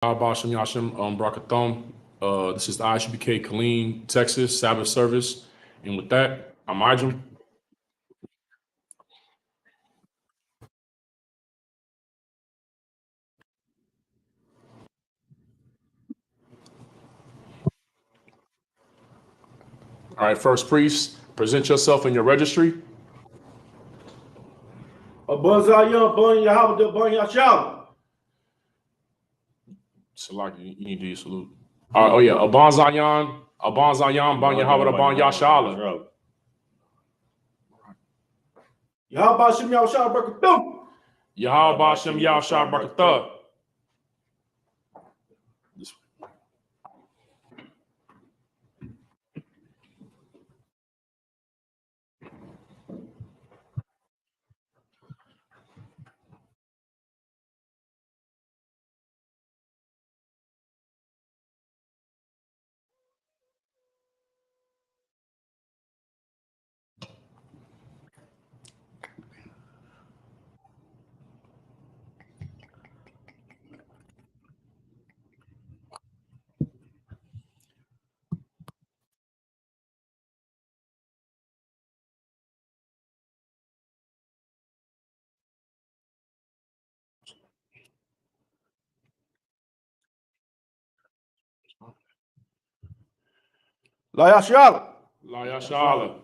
Basham Yashim Brakathum. This is the ISUPK Killeen, Texas Sabbath service. And with that, I'm Ijam. All right, first priest, present yourself in your registry. Salaki, you need to do your salute. Oh yeah, Aban Zayan, Ban Yahweh, Ban Yashala. Yahweh Bashim Yahshua Barakathum. Yahweh Bashim Yahshua Barakathum. La Yashala. La Yashala.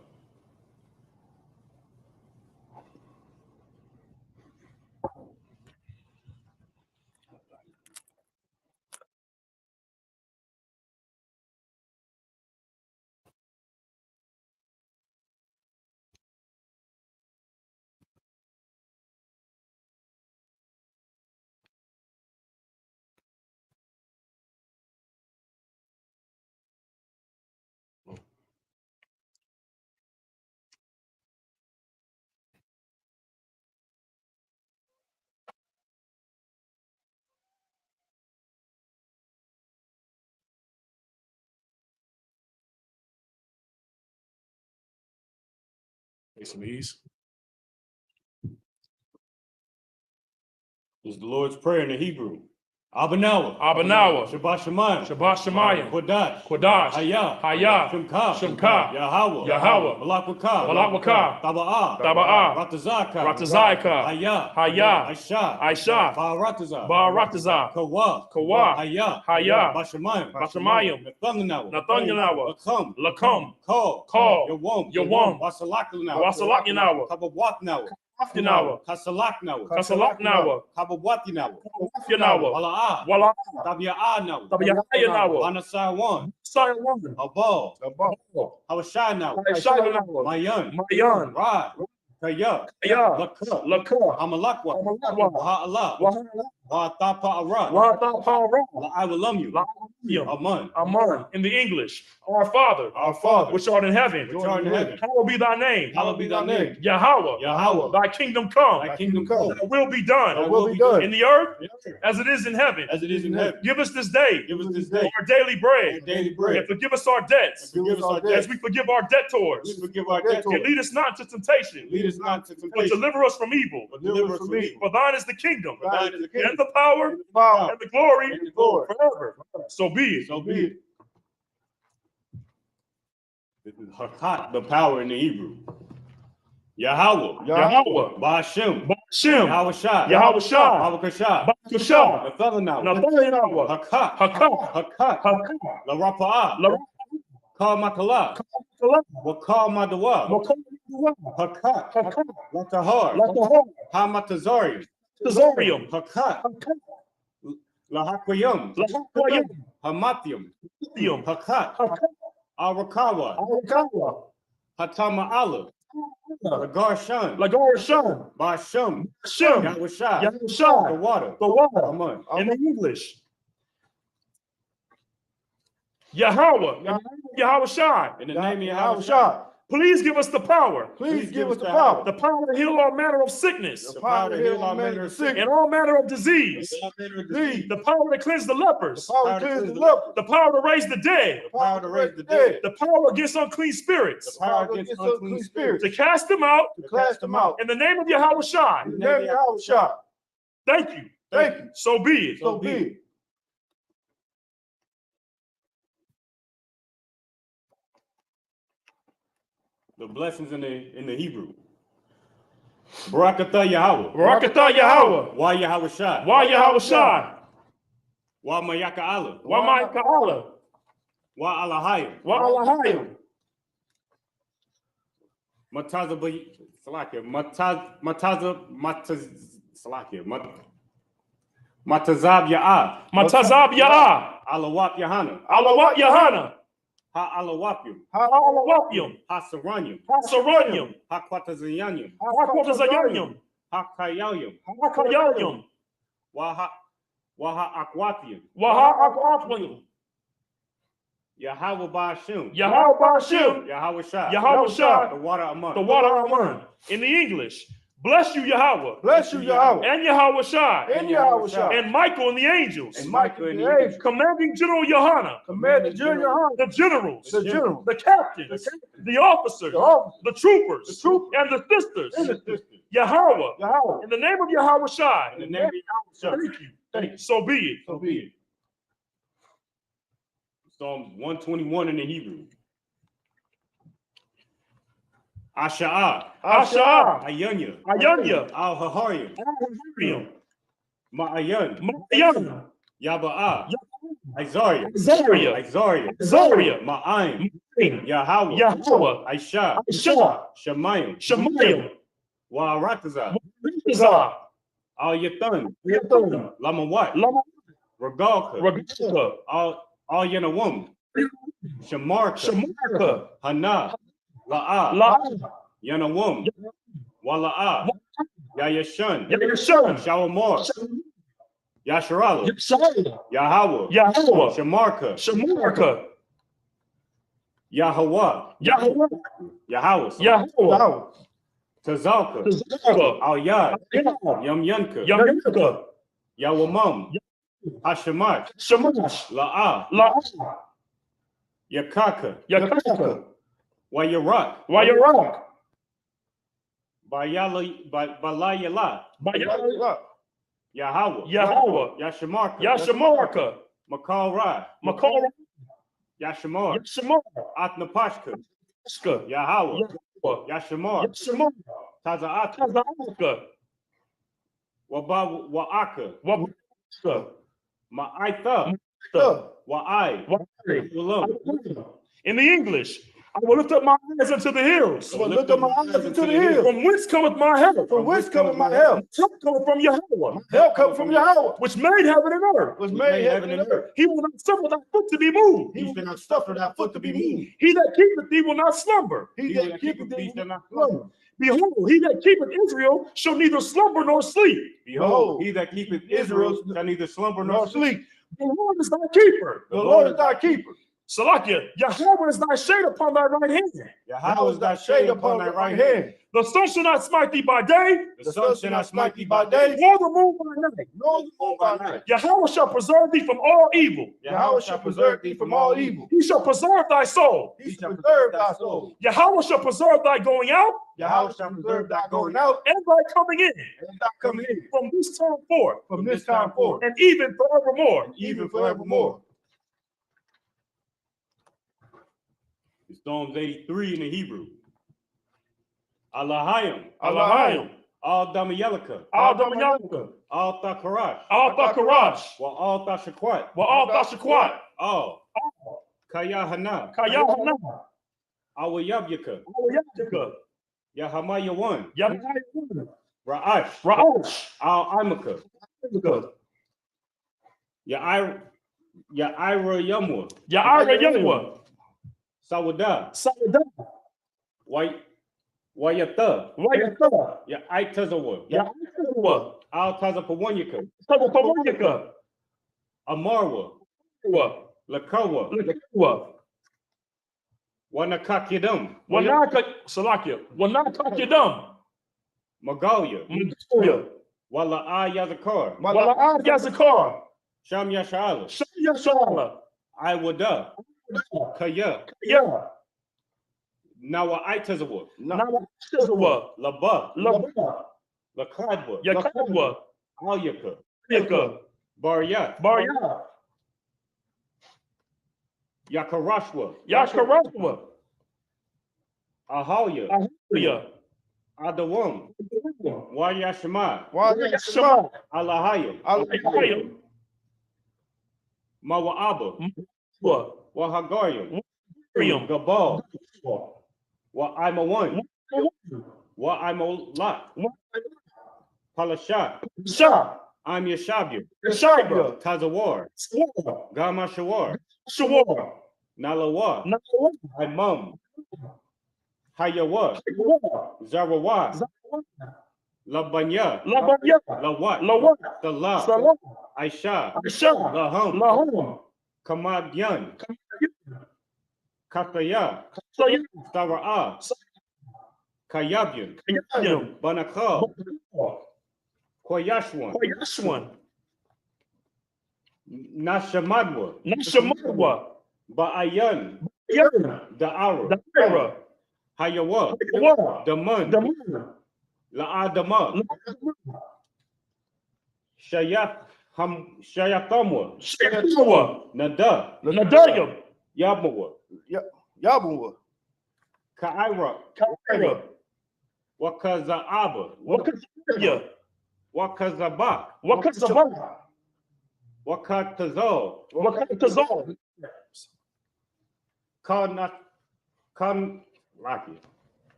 Make some ease. This is the Lord's Prayer in the Hebrew. Abanawa. Shabbat Shemayim. Kodash. Hayah. Shemka. Yahweh. Malak Taba'ah. Ratazaka. Hayah. Aisha. Barataza. Kawa. Hayah. Bashamayim. Nathanawa. Lakum. Call. Yawam. Wasalakinawa. Kabawatnawa. Kasalaknawa. Kabawatinawa. Wala. Tabia'anawa. Anasawan. Abal. Hawashanawa. Mayan. Rad. Kaya. Lakka. Amalakwa. Waha'ala. Watapa. I will love you. Aman. In the English, our Father, which art in heaven, hallowed be thy name. Yahweh. Thy kingdom come. Thy will be done. In the earth as it is in heaven. Give us this day our daily bread. And forgive us our debts as we forgive our debtors. And lead us not into temptation, but deliver us from evil. For thine is the kingdom, and the power, and the glory forever. So be it. Hakat, the power in the Hebrew. Yahweh. Ba'ashem. Yahweh Shai. Bakasha. Nathanawa. Hakat. La Rapa'ah. Kal Makala. Wakal Madawa. Hakat. Latahar. Hamatazarium. Hakat. Lahakwayum. Hamatium. Hakat. Arakawa. Hatama Allah. Lagarshan. Basham. Yahushua. The water. Amen. In the English, Yahweh Shai. In the name of Yahweh. Please give us the power. The power to heal all manner of sickness. The power to heal all manner of sickness. And all manner of disease. The power to cleanse the lepers. The power to raise the dead. The power against unclean spirits. To cast them out. In the name of Yahweh Shai. Thank you. So be it. The blessings in the Hebrew. Barakatah Yahweh. Barakatah Yahweh. Wa Yahweh Shai. Wa Yahweh Shai. Wa Mayaka Allah. Wa Ma'aka Allah. Wa Alahayim. Wa Alahayim. Mataza Salakia. Matazab Ya'ah. Matazab Ya'ah. Alawap Yahana. Alawat Yahana. Ha Alawapyum. Ha Alawapyum. Ha Saranyum. Ha Saranyum. Ha Quatazayanyum. Ha Quatazayanyum. Ha Kayayum. Ha Kayayum. Waha Akwathium. Waha Akwathium. Yahweh Ba'ashim. Yahweh Ba'ashim. Yahweh Shai. Yahweh Shai. The water Aman. The water Aman. In the English, bless you, Yahweh. Bless you, Yahweh. And Yahweh Shai. And Yahweh Shai. And Michael and the angels. And Michael and the angels. Commanding General Yohana. Commanding General Yohana. The generals. The generals. The captains. The officers. The troopers. And the sisters. Yahweh. Yahweh. In the name of Yahweh Shai. In the name of Yahweh Shai. Thank you. Thank you. So be it. So be it. Psalms 121 in the Hebrew. Asha'ah. Asha'ah. Ayanya. Ayanya. Al-Haharyam. Al-Haharyam. Ma'ayan. Ma'ayan. Yaba'ah. Isaiah. Isaiah. Ma'ayim. Yahweh. Yahweh. Aisha. Shemayim. Shemayim. Wa'aratazah. Wa'aratazah. Al-Yathan. Yathan. Lamawat. Regalka. Regalka. Al-Yanawum. Shamarka. Hana. La'ah. La'ah. Yanawum. Wala'ah. Yayashan. Yayashan. Shawamor. Yasharala. Yahweh. Yahweh. Shamarka. Yahweh. Tazalka. Al-Yad. Yamyanka. Yawamam. Hashemash. La'ah. Yakaka. Wayarak. Balayala. Yahweh. Yashamarka. Makal Yashamar. Atnapashka. Yahweh. Yashamar. Taza'aka. Wa'aka. Ma'aitha. Wa'ai. In the English, I will lift up my eyes unto the hills. I will lift up my eyes unto the hills. From whence cometh my help? From whence cometh my help? Help cometh from Yahweh. Help cometh from Yahweh. Which made heaven and earth. Which made heaven and earth. He will not suffer thy foot to be moved. He will not suffer thy foot to be moved. He that keepeth thee will not slumber. He that keepeth thee will not slumber. Behold, he that keepeth Israel shall neither slumber nor sleep. Behold, he that keepeth Israel shall neither slumber nor sleep. The Lord is thy keeper. The Lord is thy keeper. Salakia, Yahweh is thy shade upon thy right hand. Yahweh is thy shade upon thy right hand. The sun shall not smite thee by day. The sun shall not smite thee by day. Nor the moon by night. Nor the moon by night. Yahweh shall preserve thee from all evil. Yahweh shall preserve thee from all evil. He shall preserve thy soul. He shall preserve thy soul. Yahweh shall preserve thy going out. Yahweh shall preserve thy going out. And thy coming in. And thy coming in. From this time forth. From this time forth. And even forevermore. Even forevermore. It's Psalms 83 in the Hebrew. Alahayim. Alahayim. Al Damayelika. Al Damayelika. Al Thakarash. Al Thakarash. Wa Al Thashakwat. Wa Al Thashakwat. Al Kayahana. Kayahana. Awayabyaka. Awayabyaka. Yahamayawan. Yahamayawan. Ra'ash. Ra'ash. Al Imaka. Ya'ira Yamwa. Ya'ira Yamwa. Sawada. Sawada. Wayata. Wayata. Ya'itazawa. Ya'itazawa. Al Tazapawanyaka. Tazapawanyaka. Amarwa. Lakawa. Lakawa. Wanakakyadam. Salakia. Wanakakyadam. Magalia. Magalia. Wala'a Yazakar. Wala'a Yazakar. Sham Yashala. Sham Yashala. Iwada. Kaya. Kaya. Nawa Aitazawa. Nawa Aitazawa. Laba. Laba. Lakadwa. Yakadwa. Alyaka. Yaka. Barya. Barya. Yakarashwa. Yakarashwa. Aholia, Hallelujah. Adawam, Wayashama, Shema. Alahayim, Hallelujah. Mawa'aba, Wahagarium, Miriam. Gabal, Wa'aimawan, Wa'aimalak, Palashat, Shah. I'm Yashabir, Yeshua. Tazawar, Swar. Gama Shawar, Shawar. Nalawa, Nawa. Imam, Hayawa, Zarawa, Labanya, Labanya. Lawat, Lawat. Salah, Salah. Aisha, Aisha. Laham, Lahom. Kamadyan, Kataya, Sayah. Sara'a, Kayabyan, Yam. Banakal, Koyashwan, Yashwan. Nashamadwa, Nashamadwa. Ba'ayan, Yam. Da'ara, Daira. Hayawa, Yawa. Daman, Daman. La'adama, Shayatamwa, Shayatawa. Nada, Nadayam. Yabmawa, Yabunwa. Ka'ira, Kaira. Wakaza'aba, Wakazaya. Wakazabak, Wakazabah. Wakatazal, Wakatazal.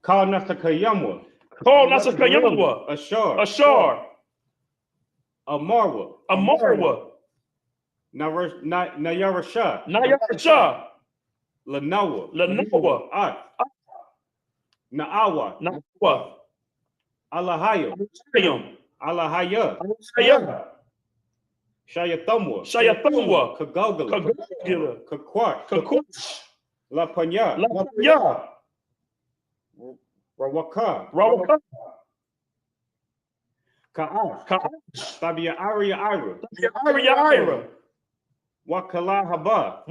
Kanasakayamwa, Call Nasakayamwa. Ashar, Ashar. Amarwa, Amarwa. Nayarasha, Nayarasha. Lanawa, Lanawa. At, Naawa, Nawa. Alahaya, Sayam. Alahaya, Sayam. Shayatamwa, Shayatamwa. Kagogala, Kagogila. Kakwat, Kakush. Lapanya, Lapaya. Rawaka, Rawaka. Ka'af, Kaash. Tabia Aria Ira, Ira. Ira. Wakala Haba,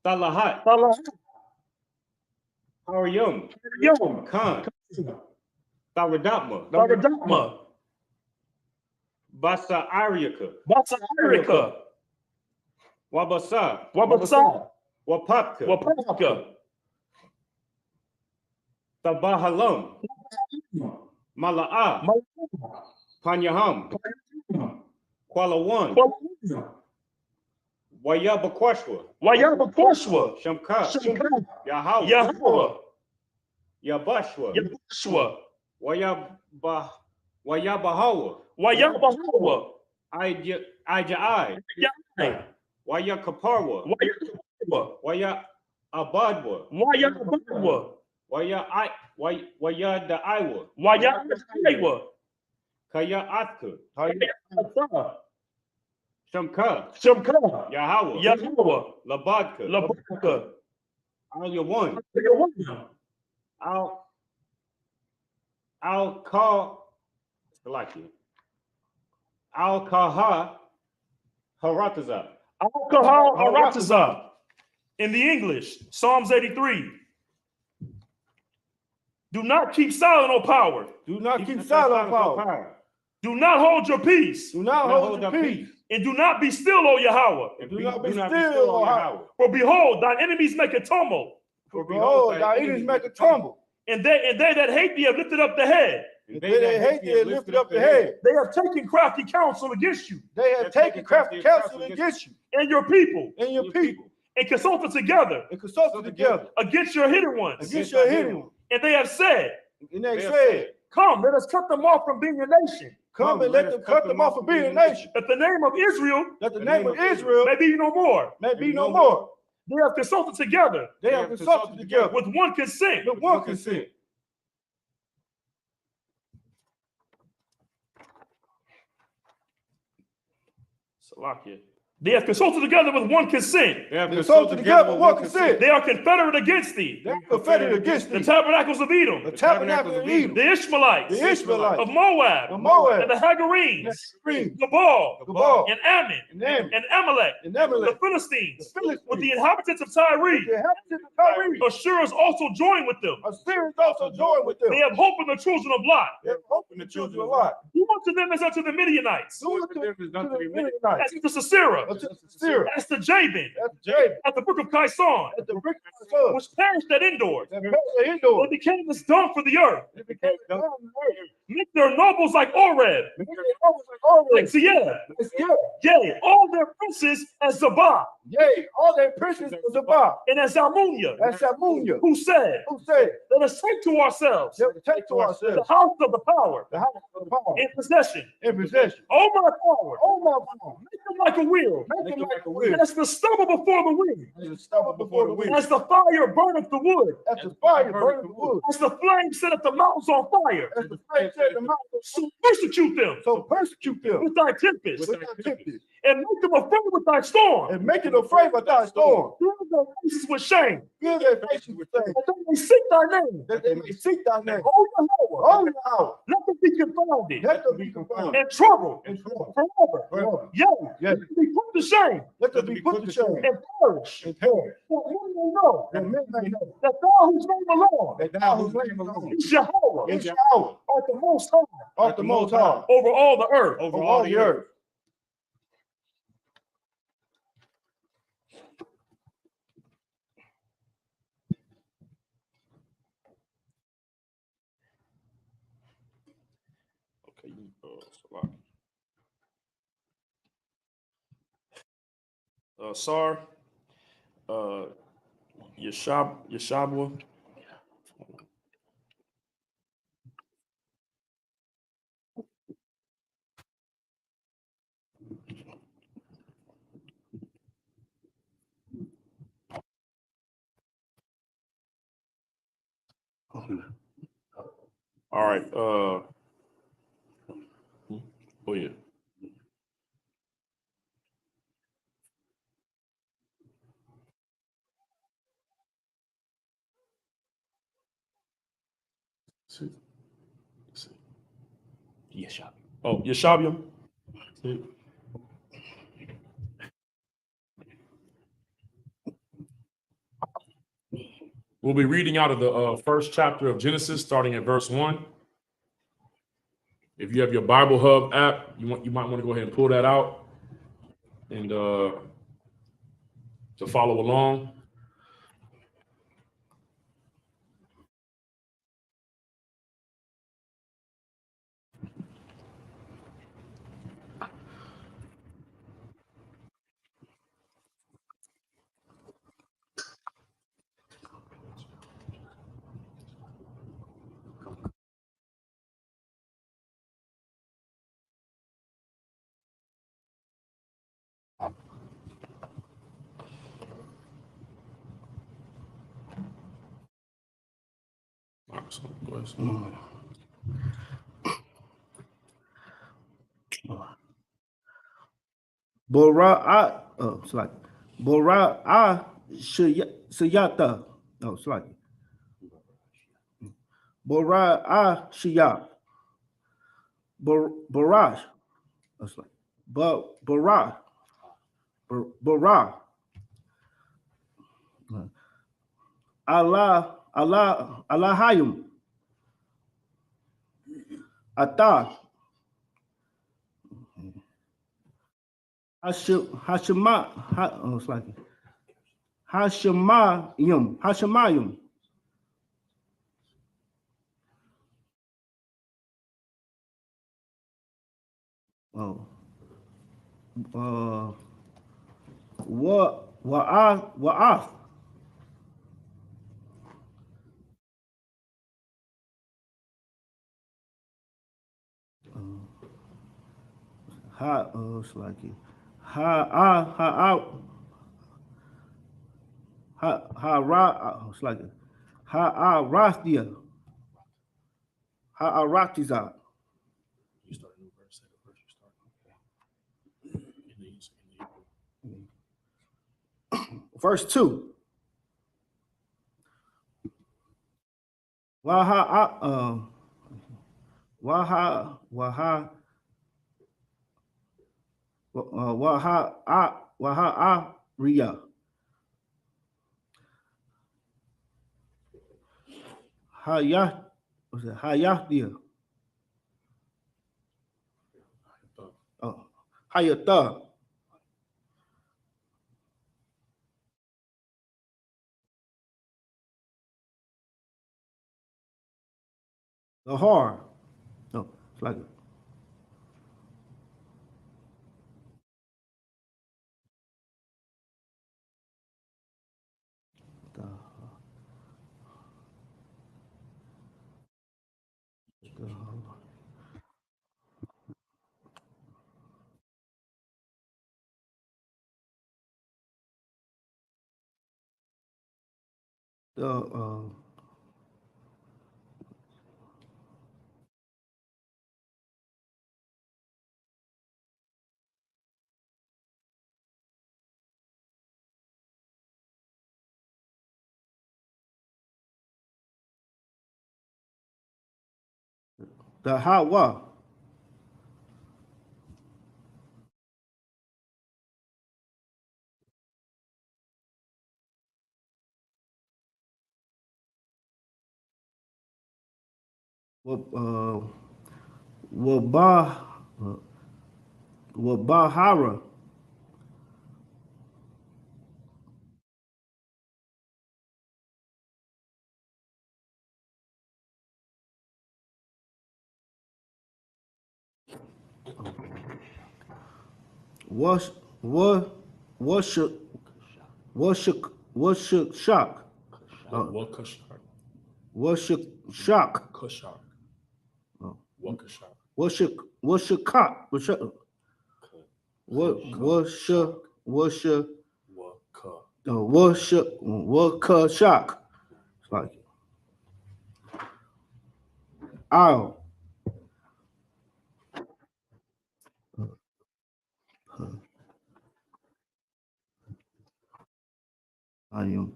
Talahat, Salah. Arium, Yom. Khan, Tharadatma, Saradama. Basa Ariaka, Basa America. Wabasa, Wabasa. Wapapka, Wapaka. Tabahalam, Mala'a, Panyaham, Kuala Wayabakwashwa, Wayaba Koshwa. Shamka, Shamka. Yahawa, Yahweh. Yabashwa, Yahshua. Wayabahawa, Wayaba Hawa. Ijai, Yahweh. Wayakaparwa, Wayaba. Waya Abadwa, Wayaba. Waya the Iwa, Wayaba. Kaya Atka, Wayaba. Shamka, Shamka. Yahawa, Yahweh. Labadka, Labaka. Al Yawan, Yawan. Al Call, like it. Al Kaha Harataza. Alcohol Arataza. In the English, Psalms 83. Do not keep silent, O power. Do not keep silent, power. Do not hold your peace. Do not hold your peace. And do not be still, O Yahweh. And do not be still, O Yahweh. For behold, thine enemies make a tumult. For behold, thy enemies make a tumble. And they that hate thee have lifted up the head. And they that hate thee have lifted up the head. They have taken crafty counsel against you. They have taken crafty counsel against you. And your people. And your people. And consulted together. And consulted together. Against your hidden ones. Against your hidden ones. And they have said. And they said, come, let us cut them off from being a nation. Come and let them cut them off from being a nation. That the name of Israel. That the name of Israel may be no more. May be no more. They have consulted together. They have consulted together. With one consent. With one consent. Salakia. They have consulted together with one consent. They have consulted together with one consent. They are confederate against thee. They are confederate against thee. The tabernacles of Edom. The tabernacles of Edom. The Ishmaelites. The Ishmaelites. Of Moab. Of Moab. And the Hagarenes. The Gabal. And Ammon. And Amalek. And Amalek. The Philistines. The Philistines. With the inhabitants of Tyre. The inhabitants of Tyre. Assyrians also joined with them. Assyrians also joined with them. They have hope in the children of Lot. They have hope in the children of Lot. Do unto them as unto the Midianites. Do unto them as unto the Midianites. As unto Sisera. That's the Jabin. At the brook of Kison, which perished at Endor. It became as dung for the earth. Make their nobles like Oreb. Like Zieh. Yea, all their princes as Zabah. And as Almunia. Who said, let us take to ourselves the house of the power in possession. Oh my power. Make them like a wheel. As the stubble before the wind. As the fire burneth the wood. As the flame setteth the mountains on fire. So persecute them with thy tempest. And make them afraid with thy storm. And make it afraid with thy storm. Fill their faces with shame. Fill their faces with shame. That they may seek thy name. That they may seek thy name. Oh Yahweh. Oh Yahweh. Let them be confounded. Let them be confounded. And troubled. And troubled. Forever. Yea. Let them be put to shame. Let them be put to shame. And perish. And perish. That men may know. That men may know. That thou whose name alone. That thou whose name alone. Is Yahweh. Is Yahweh. Art the most high. Art the most high. Over all the earth. Over all the earth. Sar, Yeshabwa. All right. Oh yeah. Yeshabium. Oh, Yeshabium. We'll be reading out of the first chapter of Genesis, starting at verse 1. If you have your Bible Hub app, you might want to go ahead and pull that out and to follow along. Shiyata. Oh, slightly. Shiyat. Baraj. That's like Baraj. Baraj. Allah Hayum. Atah. Hashema. Oh, it's like Hashemayim. Oh. Wa'af. It's like it. It's like it. Ha'arathia. Ha'aratizah. You start a new verse, say the verse you start. Verse 2. Riya. Hayathia. Hayatha. A har. No, it's like the the Hawa. What Wabah Wabahara. What what should shock? What Kushak? What should shock? Kushak. Oh. What Kushak? What should cock? What should what should What Ka? what shock? It's like ow. I am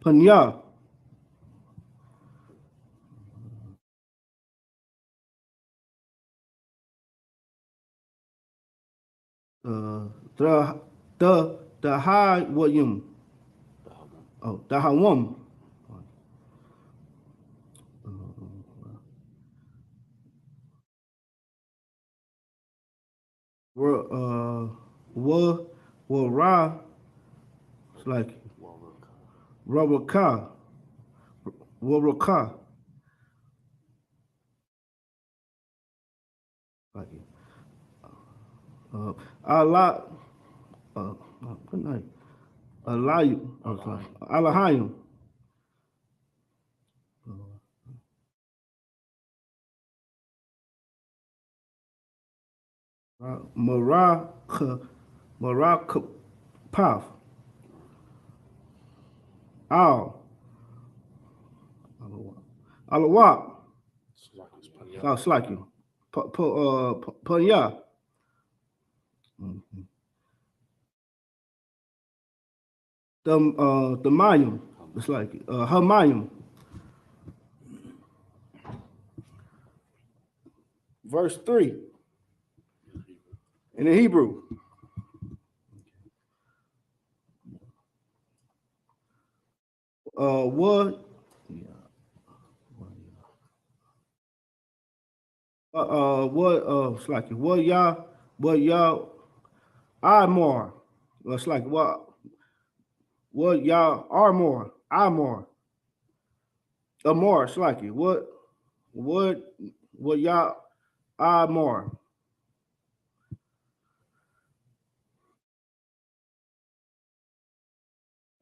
Panya. The the high William. Oh, the Hawam. What Ra? It's like rubber car. Rubber car. Like Allah. Good night. Alayu. Alahayim. Marak Path. Al. Alawak. Oh, Slacky. Panya. The Mayim. It's like Hamayim. Verse 3 in the Hebrew. What it's like what y'all I more. It's like what y'all are more. I more. A more. It's like what y'all are more.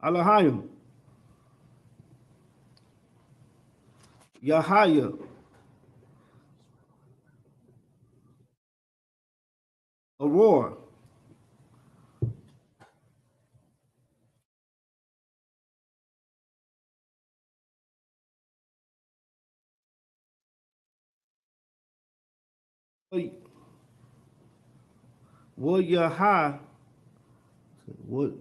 Alahayim. Yahaya. Aurora. What Yahaya? What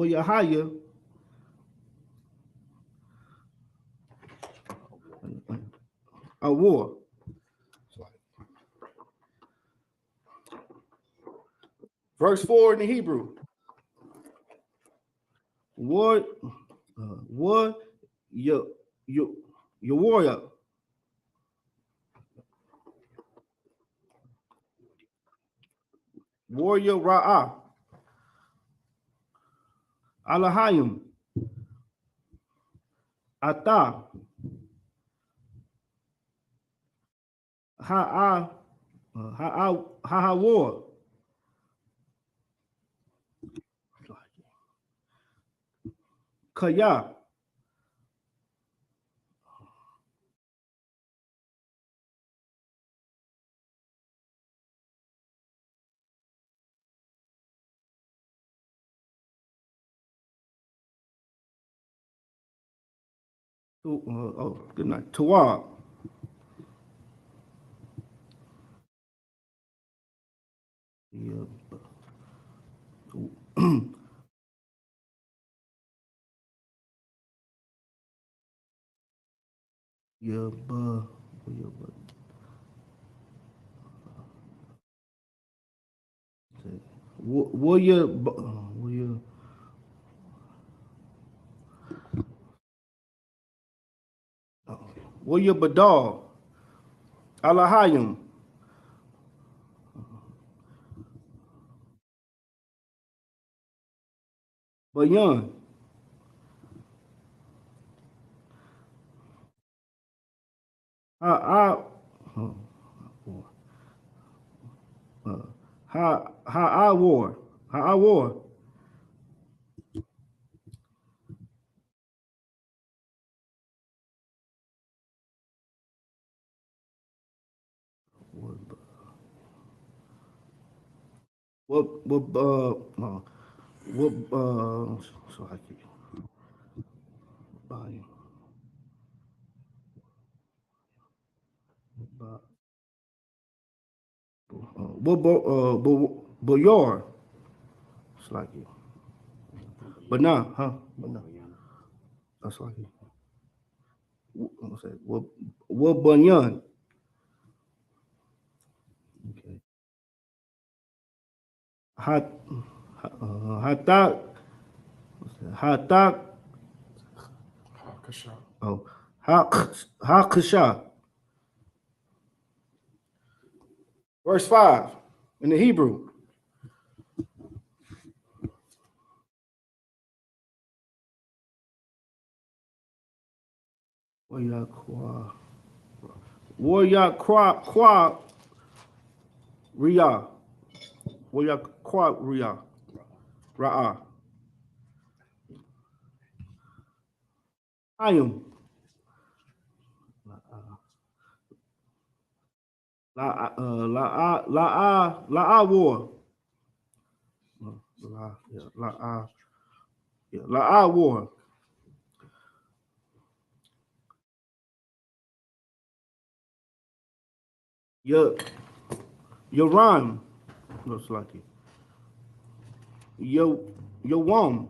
Yahaya? A war. Verse 4 in the Hebrew. What your warrior. Warrior Ra'ah. Alahayim. Ata. ha war. Kaya. Oh, good night. Tawab. Yeah. Yeah, Warrior, Warrior Badal, Alahayim, Bayan, Ha, I war, I war, so I keep buying, Boyar, it's like it, but now, huh? But now, that's like it. What's that? What Bunyan? Okay. Hat, hatak, hatak, oh, hakasha. Verse 5 in the Hebrew. Waryak kwa Riyah. Waryak kwa Riyah. Ra'ah. Ayum. La war. La war. Your rhyme looks like it. Your wom.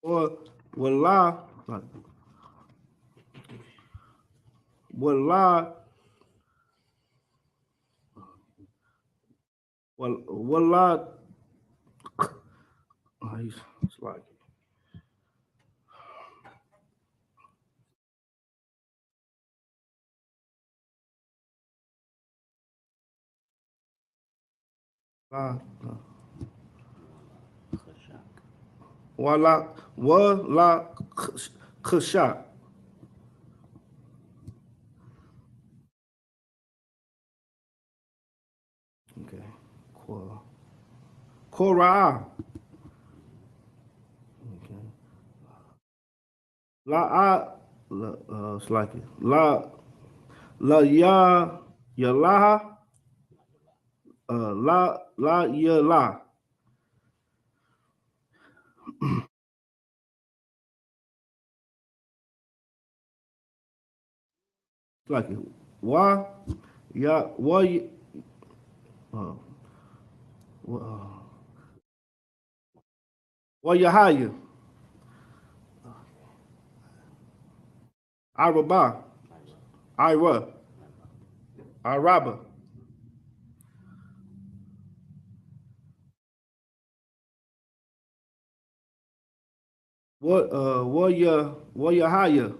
Or wala wala wala it's like wala kasha. Okay. Korah. Okay. It's like it. Ya la, ya la. It's like it. Wa, ya, uh, wa yahaya. Araba. Ira. Araba. Wa yahaya.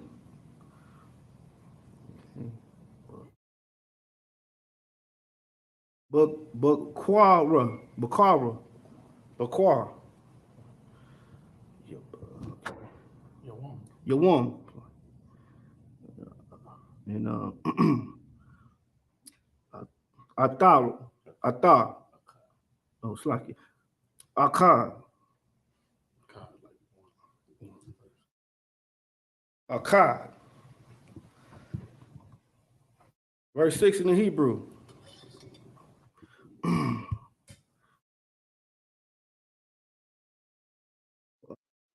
Bakwara. Bakwara. You're warm. And Atar. Oh, it's like it. Akkad. Akkad. Verse 6 in the Hebrew.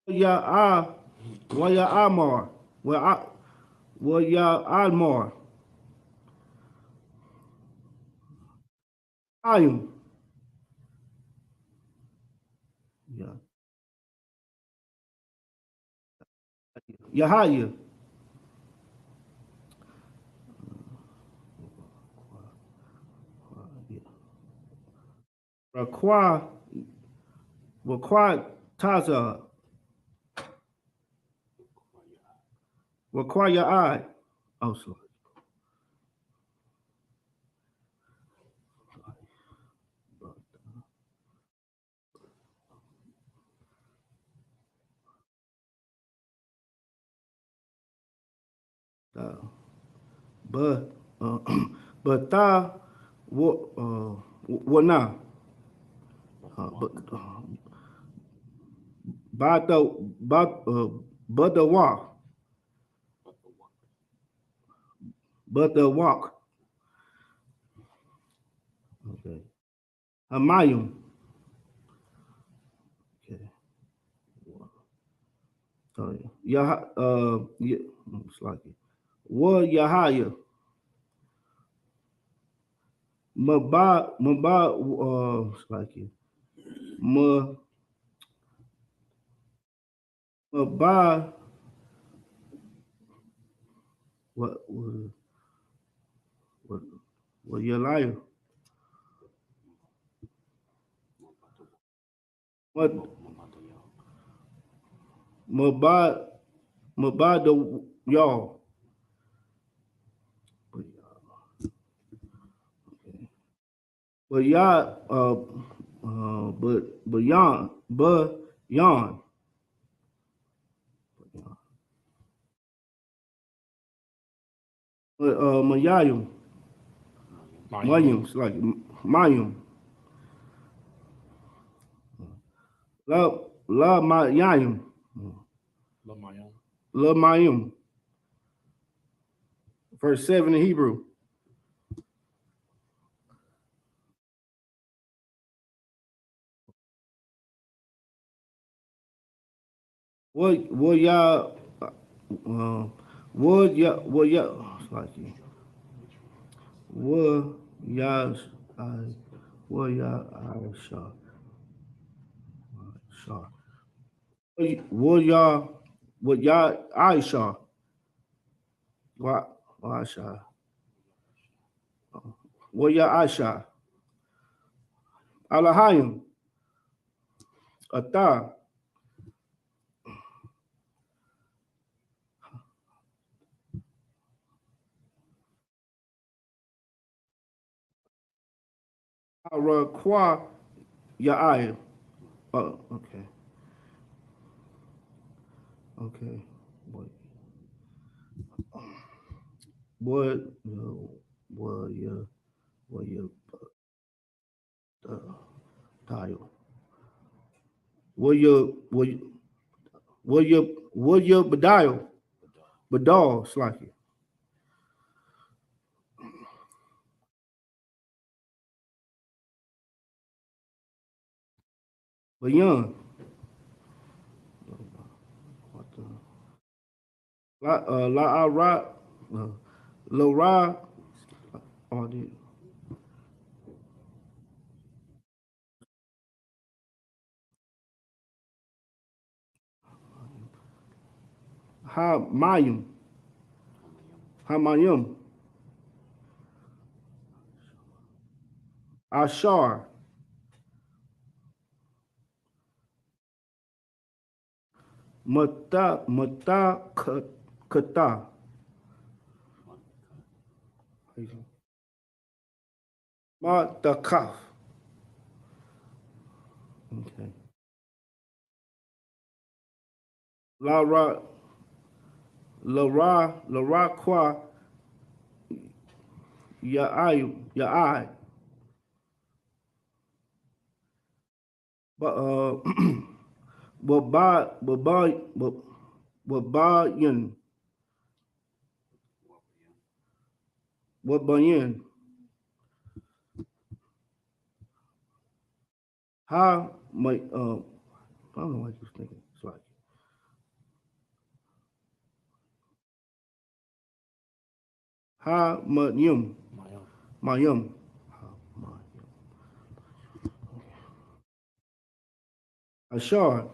Ya'ah, wa ya'amar, wa ya'almar. Ayum. Yeah. Yahaya. Rakwa Taza. Rakwa Ya'ai. Oh, sorry. But but what now? But the walk, but the walk. Okay. Hamayim. Okay. Yeah. Yeah. It's like it. What Yahaya? Mabad. It's like it. Mabad. What Yahaya? What Mabad the y'all. But y'all, but yon, Mayayim, it's like Mayim, La Mayayim, La Mayim, verse 7 in Hebrew. What y'all, what y'all, it's like what y'all, what y'all, Shaw. What y'all, Aisha, what Aisha, what y'all, Aisha, Alahayim, Ata, Arakwa, Ya'ai. Oh, okay. Okay. What, tile. What your Badial, Badal, Slacky. But young. La Ra, Lo Ra, all the Ha Mayim, Ha Mayim, Ashar, Mata Kata. Matakaf. Okay. La Ra, La Ra Qua Ya I. But but yin what yin how my I don't know what you're thinking. It's like how Mayum. Ashar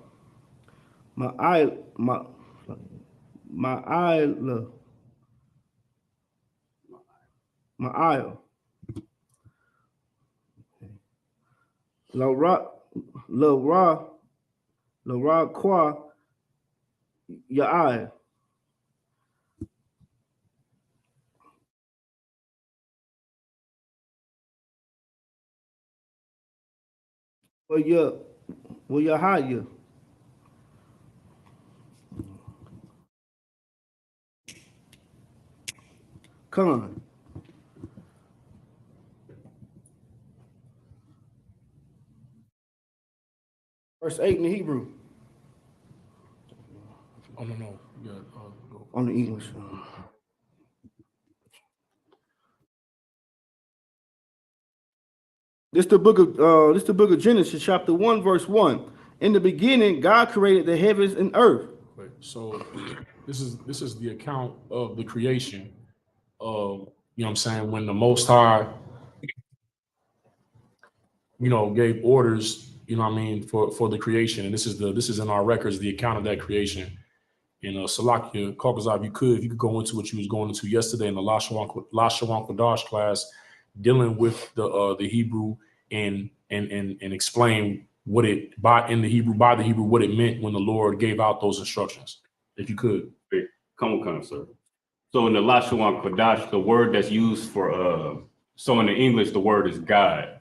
my eye my eye my eye La Ra La Ra La Ra Qua Ya I. Well you hide you. Come on. Verse 8 in the Hebrew. Oh no. Yeah, go. On the English. This the book of Genesis, chapter 1, verse 1. In the beginning, God created the heavens and earth. Wait, so this is the account of the creation of, you know what I'm saying, when the Most High, gave orders, you know what I mean, for the creation. And this is in our records, the account of that creation. Salakia, Caucasus, if you could go into what you was going into yesterday in the Lashawan Kodash class, dealing with the Hebrew and explain what it by the Hebrew what it meant when the Lord gave out those instructions. If you could. Come, sir. So in the Lashawan Kodash, the word that's used for so in the English the word is God,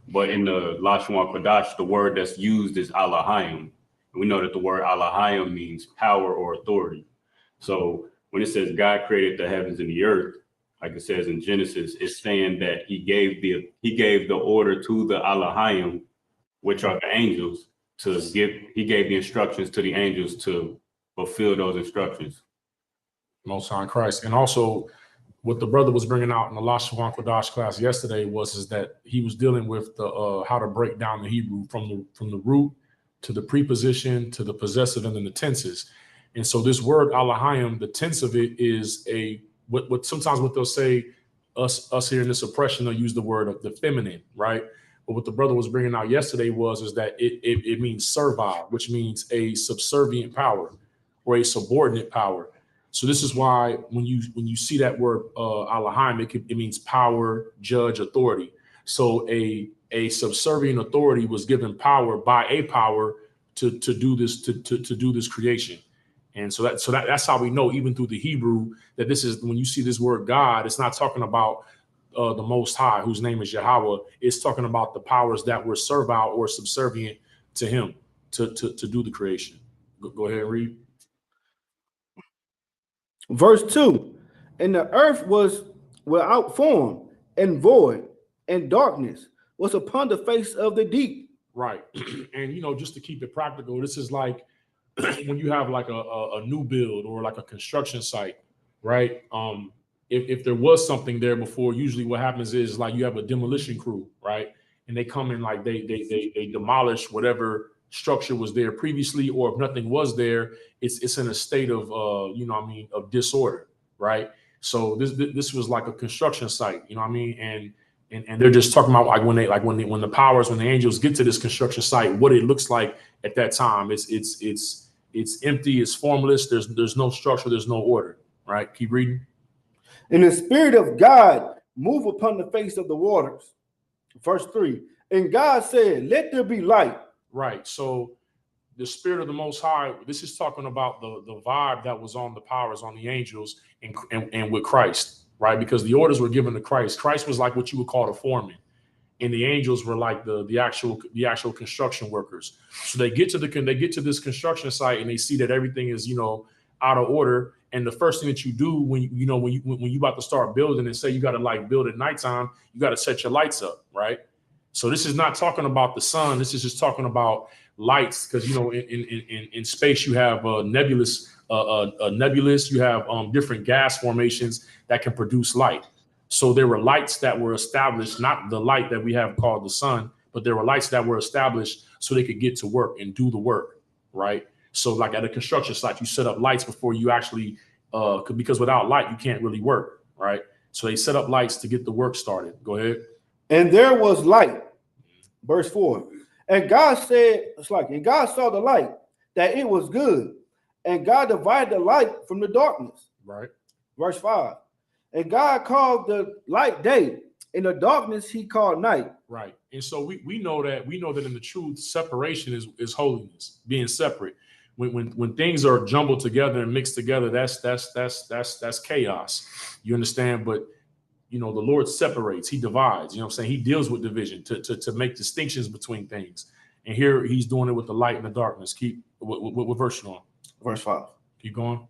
but in the Lashawan Kodash the word that's used is Alahayim. We know that the word Alahayim means power or authority. So when it says God created the heavens and the earth, like it says in Genesis, it's saying that he gave the order to the Alahayim, which are the angels, he gave the instructions to the angels to fulfill those instructions. Most High in Christ. And also what the brother was bringing out in the Lashawan Kodash class yesterday is that he was dealing with the how to break down the Hebrew from the root to the preposition to the possessive and then the tenses. And so this word Alahayim, the tense of it is what sometimes what they'll say, us here in this oppression, they'll use the word of the feminine, right? But what the brother was bringing out yesterday is that it means servile, which means a subservient power or a subordinate power. So this is why when you see that word Alahayim, it means power, judge, authority. So a subservient authority was given power by a power to do this creation. And so that's how we know, even through the Hebrew, that this is, when you see this word God, it's not talking about the Most High, whose name is Yahweh. It's talking about the powers that were servile or subservient to him to do the creation. Go ahead and read. Verse 2. And the earth was without form and void, and darkness was upon the face of the deep. Right. And just to keep it practical, this is like when you have like a new build or like a construction site, right? If there was something there before, usually what happens is like you have a demolition crew, right? And they come in, like they demolish whatever structure was there previously, or if nothing was there, it's in a state of of disorder, right? So this was like a construction site, and they're just talking about like when the angels get to this construction site, what it looks like at that time. It's empty, it's formless, there's no structure, there's no order, right? Keep reading. And the Spirit of God moved upon the face of the waters. Verse 3. And God said, let there be light. Right. So the Spirit of the Most High, this is talking about the vibe that was on the powers, on the angels, and with Christ, right? Because the orders were given to Christ. Christ was like what you would call the foreman, and the angels were like the actual construction workers. So they get to this construction site and they see that everything is out of order, And the first thing that you do when you about to start building and say you got to like build at nighttime, you got to set your lights up, right? So this is not talking about the sun. This is just talking about lights, because in space you have nebulous, you have different gas formations that can produce light. So there were lights that were established, not the light that we have called the sun, but there were lights that were established so they could get to work and do the work, right? So like at a construction site, you set up lights before you actually, because without light, you can't really work, right? So they set up lights to get the work started. Go ahead. And there was light, verse 4. And God said, it's like, and God saw the light, that it was good. And God divided the light from the darkness. Right. Verse 5. And God called the light day, and the darkness he called night. Right. And so we know that in the truth, separation is holiness, being separate. When things are jumbled together and mixed together, that's chaos. You understand? But the Lord separates, he divides, what I'm saying? He deals with division to make distinctions between things. And here he's doing it with the light and the darkness. Keep what verse you on? Verse 5. Keep going.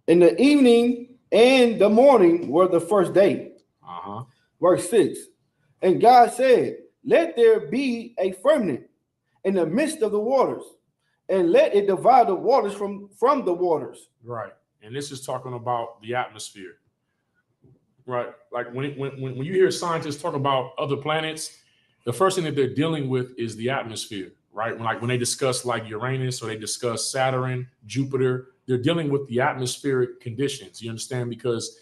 In the evening and the morning were the first day. Uh-huh. Verse 6. And God said, let there be a firmament in the midst of the waters, and let it divide the waters from the waters. Right. And this is talking about the atmosphere. Right. Like when you hear scientists talk about other planets, the first thing that they're dealing with is the atmosphere, right? When they discuss like Uranus or they discuss Saturn, Jupiter, they're dealing with the atmospheric conditions. You understand? Because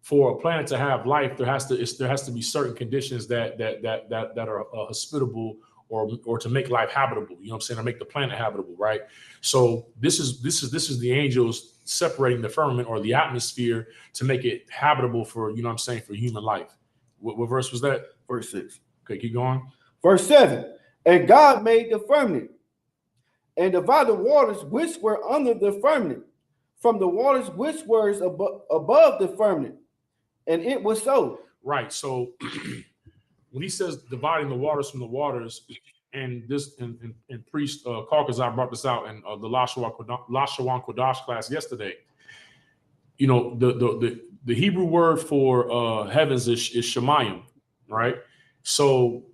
for a planet to have life, there has to be certain conditions that are hospitable or to make life habitable. You know what I'm saying? To make the planet habitable, right? So this is the angels separating the firmament or the atmosphere to make it habitable for, for human life. What verse was that? Verse 6. Okay, keep going. Verse 7. And God made the firmament and divided the waters which were under the firmament from the waters which were above the firmament. And it was so. Right. So when he says dividing the waters from the waters, and this and priest Caucasian brought this out in the Lashawan Kodash class yesterday. The Hebrew word for heavens is shemayim, right? So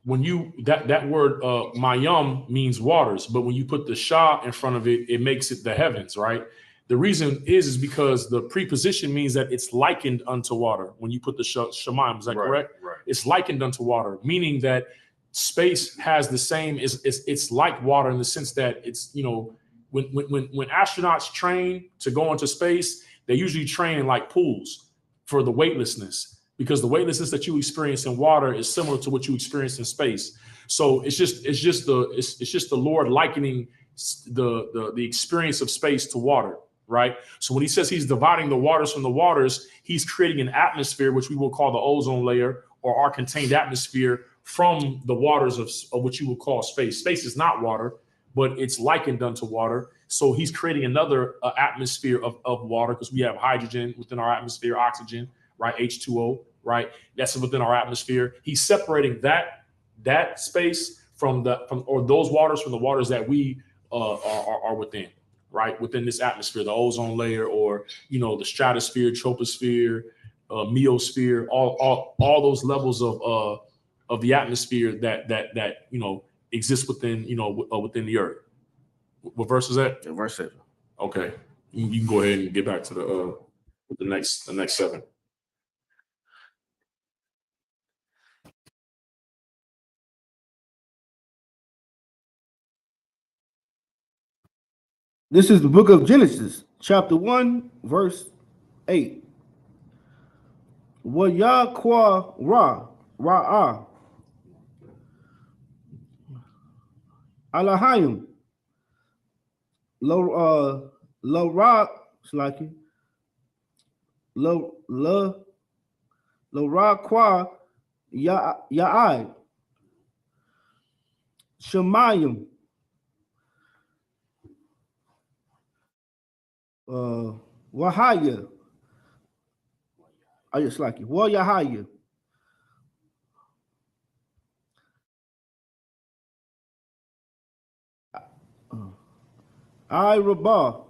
when that word mayam means waters, but when you put the shah in front of it, it makes it the heavens, right? The reason is because the preposition means that it's likened unto water. When you put the shemayim, is that correct? Right. It's likened unto water, meaning that space has the same. It's like water in the sense that it's when astronauts train to go into space, they usually train in like pools for the weightlessness, because the weightlessness that you experience in water is similar to what you experience in space. So it's just the Lord likening the experience of space to water. Right. So when he says he's dividing the waters from the waters, he's creating an atmosphere, which we will call the ozone layer, or our contained atmosphere, from the waters of what you would call space. Space is not water, but it's likened unto water. So he's creating another atmosphere of water, because we have hydrogen within our atmosphere, oxygen, right? H2O, right? That's within our atmosphere. He's separating that space from those waters from the waters that we are within. Right, within this atmosphere, the ozone layer, or the stratosphere, troposphere, meosphere, all those levels of the atmosphere that exists within within the earth. What verse is that? Verse 7. Okay, you can go ahead and get back to the next 7. This is the book of Genesis, chapter 1, verse 8. Wayakwa Ra'ah Alahayim Lo Ra Slaki Lo Ra Ya'ai Shemayim Wahaya. I just like it. Wahaya. I Rabah.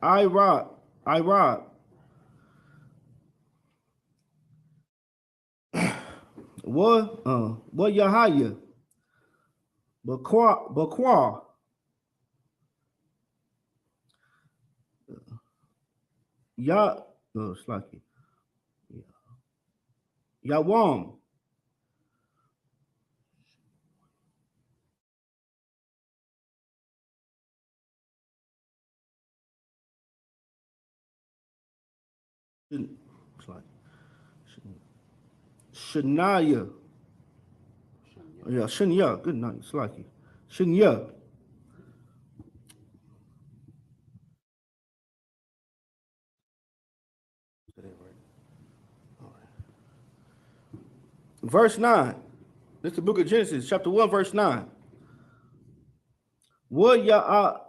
I rob. What Yahaya? Bakwa. Ya, it's like it. Yawam. It's like Shania. Yeah, Shania. Good night. It's like it. Shania. Verse 9. This is the book of Genesis, chapter 1, verse 9. What ya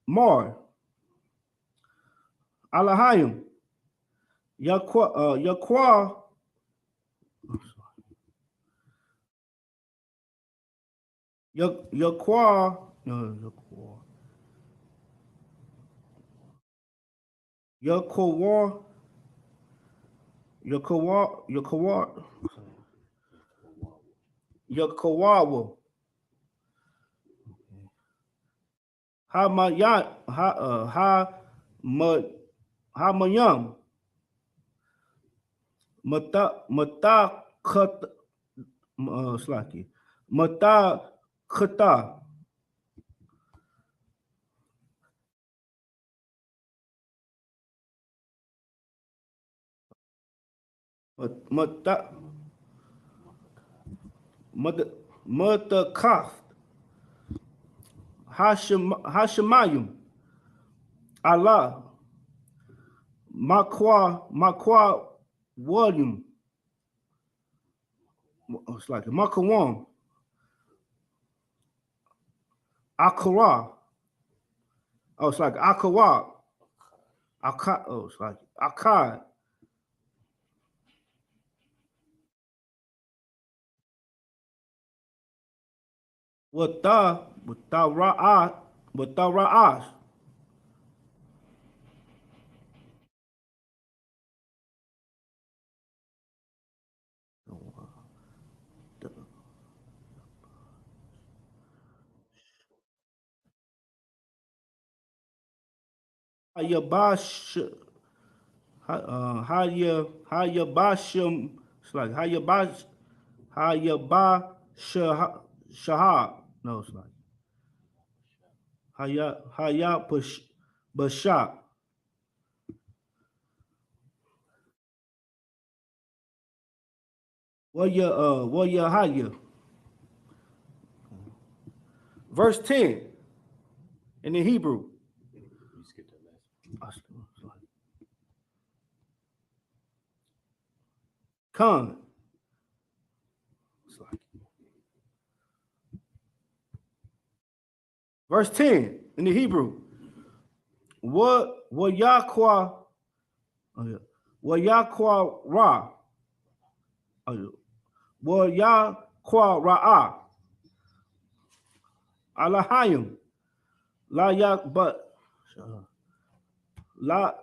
mar alahayim yakwa yakwa yakwa Yakawawa. Hamayam. Mata kat slaki. Mata kata. Mata kaf. Hashemayim. Allah. Makwa William. It's like Makawam. Akara. Oh, it's like Akawa. Oh, it's like Akad. Wata Ra'as. Hayabash, Hayabashim, it's like Hayabashahab. No, it's like Hayabashah. What ya Haya? Verse 10 in the Hebrew. Khan. Verse 10 in the Hebrew. What Yahweh Ra. What Yahweh Ra'ah. Alahayim. La ya but la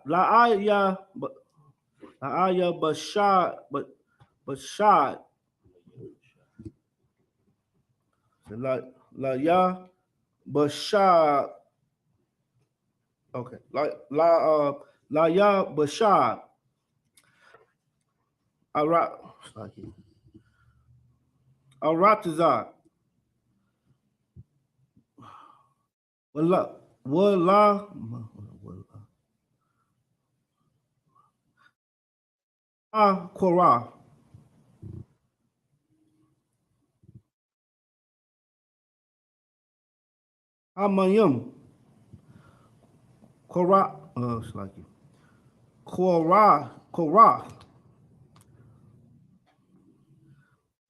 aya bashad la ya bashad. Okay. La ya bashad. Aratazar. Wala Korah. Amayim. Korah. It's like it. Korah.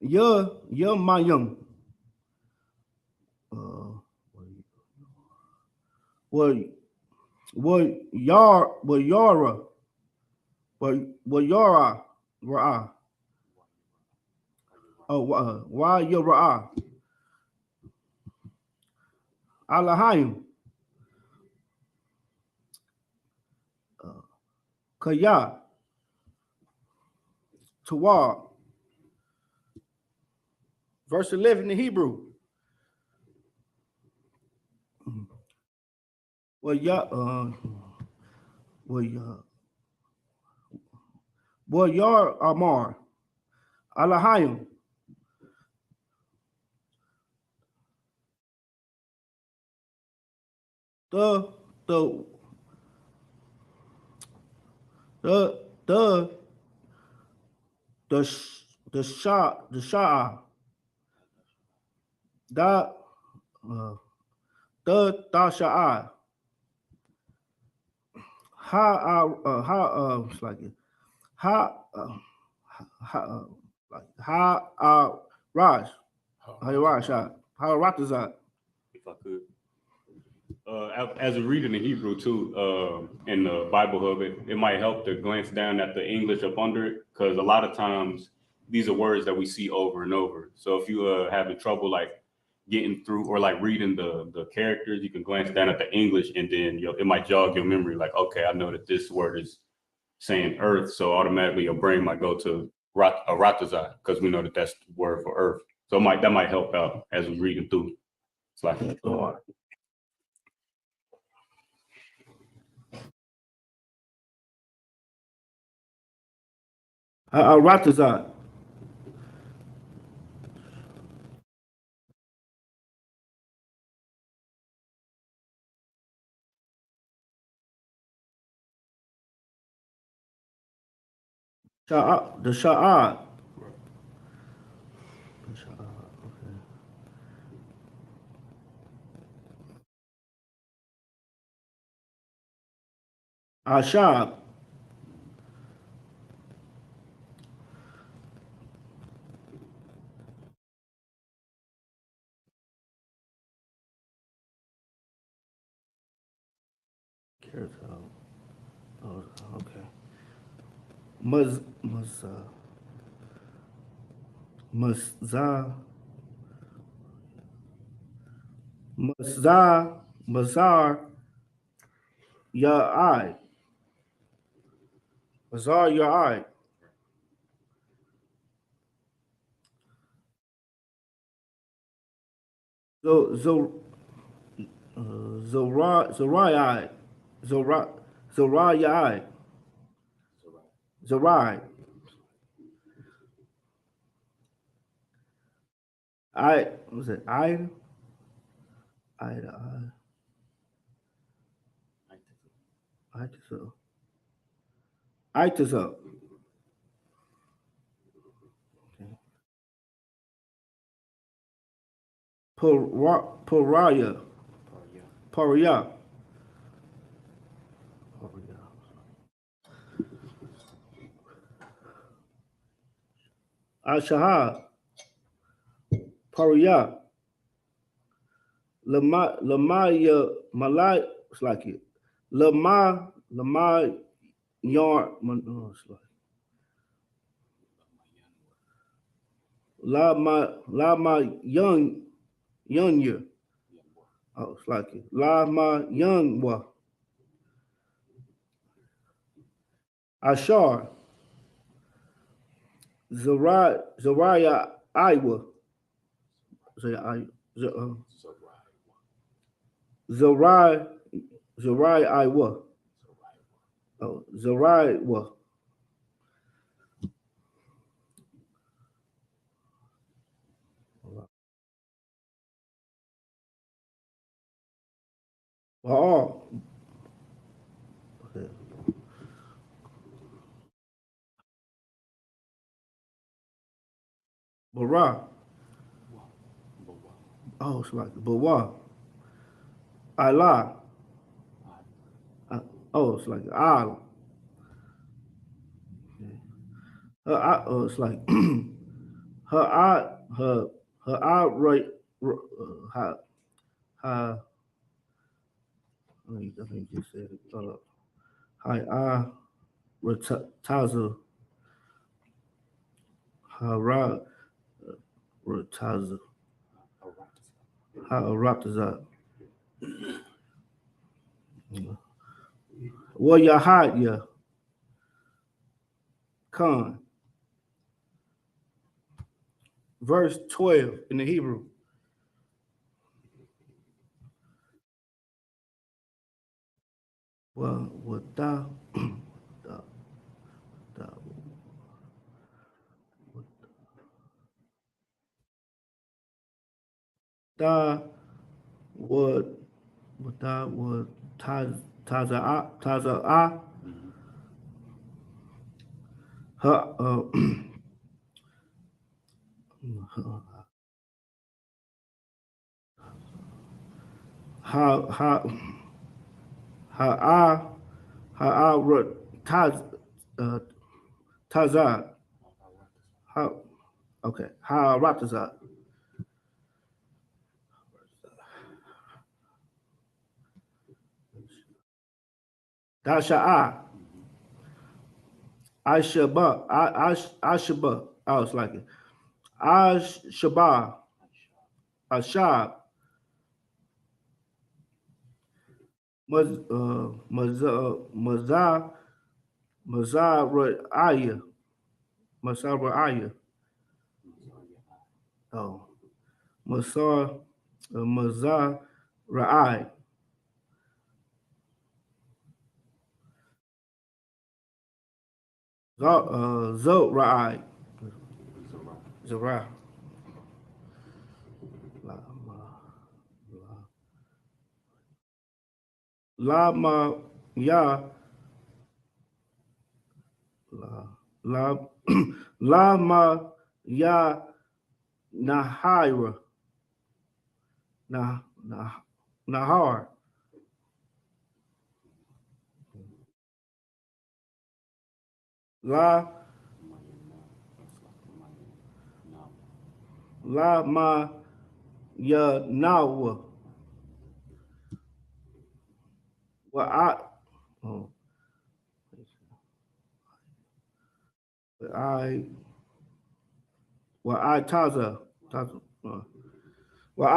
Mayim. Yara. Yara. Ra'ah. Oh, why Yara? Alahayim. Kaya, Tawar. Verse 11 in Hebrew. Well, Yar Amar, Alahayim. The the the the the Shah da the Dasha'a it's like it ha like Raj Ratazat. If I could. As a reader in Hebrew too, in the Bible Hub, it might help to glance down at the English up under it, because a lot of times these are words that we see over and over. So if you having trouble like getting through or like reading the characters, you can glance down at the English, and then it might jog your memory. Like, okay, I know that this word is saying earth, so automatically your brain might go to ratazat, because we know that that's the word for earth. So that might help out as we're reading through. It's like Ratazat. The Sha'ad. Ashab. Oh, okay. Mazar Ya'ai. Mazar Ya'ai. Zorayai. Zorayai. Zorai. Was it I? Itizo. Poraya. Poraya. Ashahad. Poraya. Lamaya Malay. It's like it. Lama Yarn. It's like Lama Young year. Oh, it's like it. Lama Young wa. Ashar. Zariah Iowa. Zarai Iowa. Oh, Zarai wa. Oh, Bara. Oh, it's like Bawa. Allah. Oh, it's like Al. Oh, it's like her eye right. Her let me just say it. Hi Rataza. Hara Rataza. Rataza. Well, your hide, yeah. Khan. Verse 12 in the Hebrew. Well, what thou, thou would taza her ha taz taza ha okay ha rataza dasha I shaba I shaba I was like it I shaba ashab maza Mazaraya. Mazaraya. Oh. Mazarai. Zorai. Zara. Lama ya la lama ya nahira nahar lama ya nawa wa I oh, I I taza I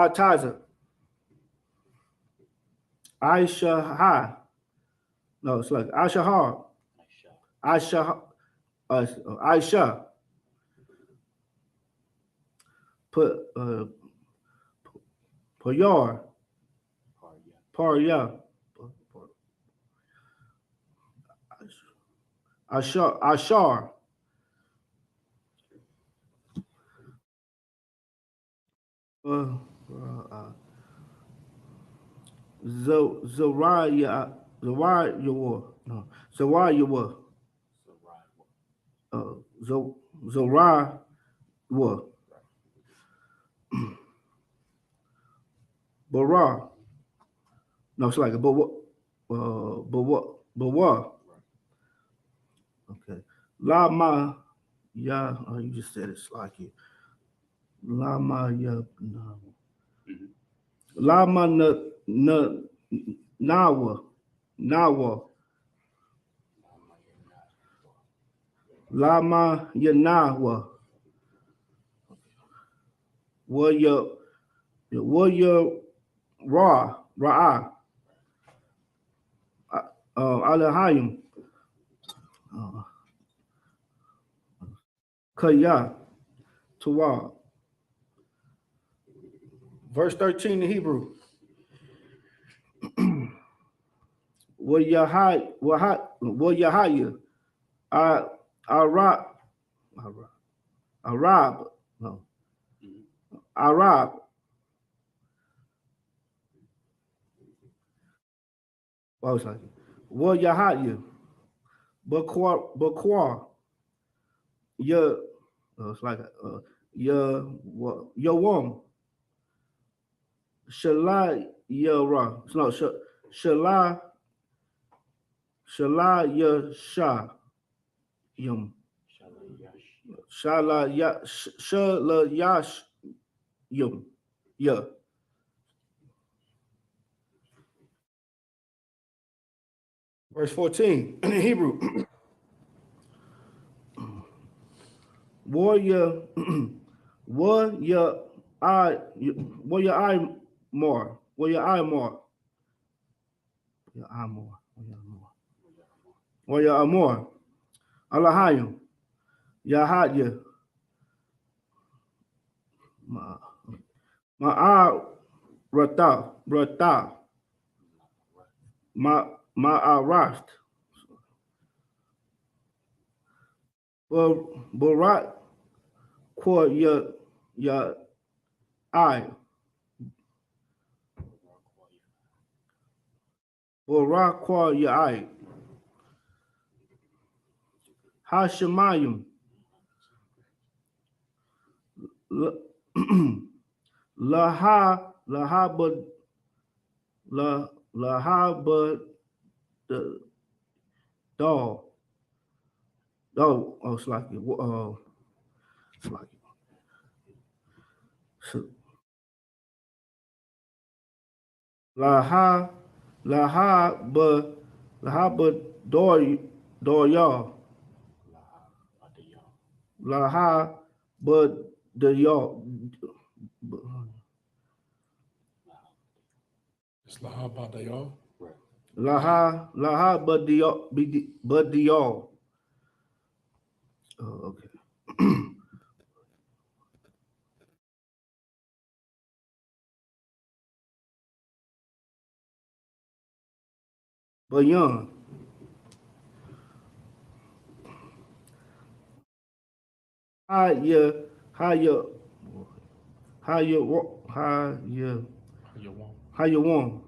taza Aisha ha no it's like Aisha ha Aisha put Payar Parya Ashar Zariah no Zariah Zariah Bara no it's like but what okay Lama ya oh, you just said it's like it Lama ya no. Lama nawa Lama Yanawa Warrior Ra'a Alahayim Kaya Tuwa. Verse 13 in Hebrew. Wayahaya Arab no Arab what was I Wayahaya Bakwa ya it's like ya Yawam Shalai Yara no Shalai Yasha Yum Shala Yash Yum yeah. Verse 14 in Hebrew. Warrior I more. Warrior I more. Warrior I more. Warrior I more. Alahayim. Yahaya. Ma'ar Rata. Ma'arat. Barat Kwa Ya I. Barat Kwa Ya I. Hashemayim. Lahabad the dog. Oh, it's like Laha Lahabad Doya. Laha but the y'all. It's Lahabadayo. Laha but the y'all. Oh, okay. But young. How you want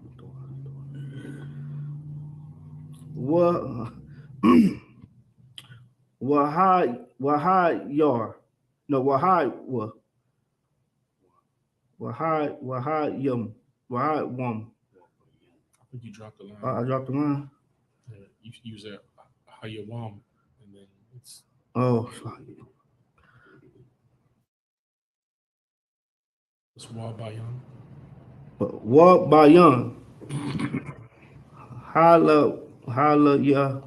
what yar no wahai yum wahai wum. I think you dropped the line. I dropped the line. Yeah, you use that Hayawam, and then it's Oh, sorry. Wabayan. Walk by young. Holla ya.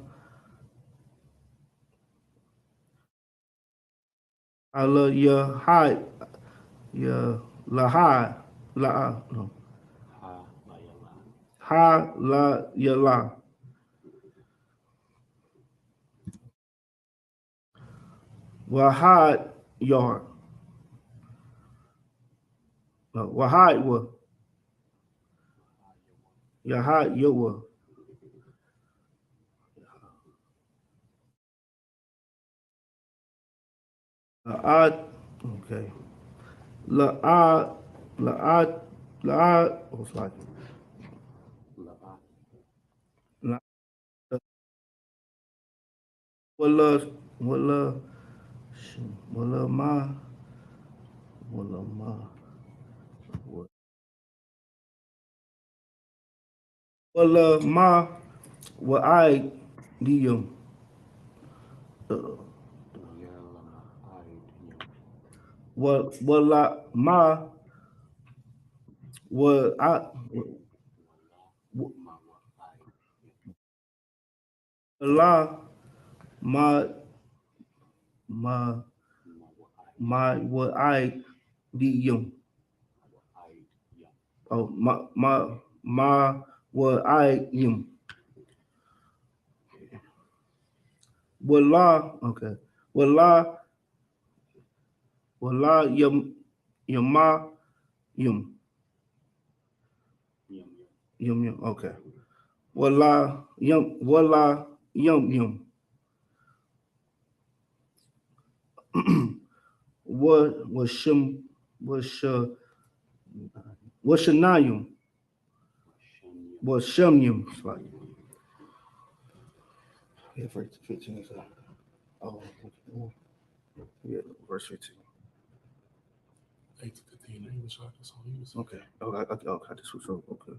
Holla ya hi ya la no. Ha la ya la. Wahad yard. Wahad wa. Yahad yawa. Okay. La what's like la wala wala wala ma wala ma wala ma wa I diyum wala ma wa I wala ma ma wa I diyum. Oh, ma wa I yum. Wala okay. Wala yum yuma yum yum okay. Wala yum what was shim was shanayum was shamyum. It's like yeah, verse 15 is oh yeah, verse 15. 8 to 15 English. That's all he was. Okay. Okay. This was so okay.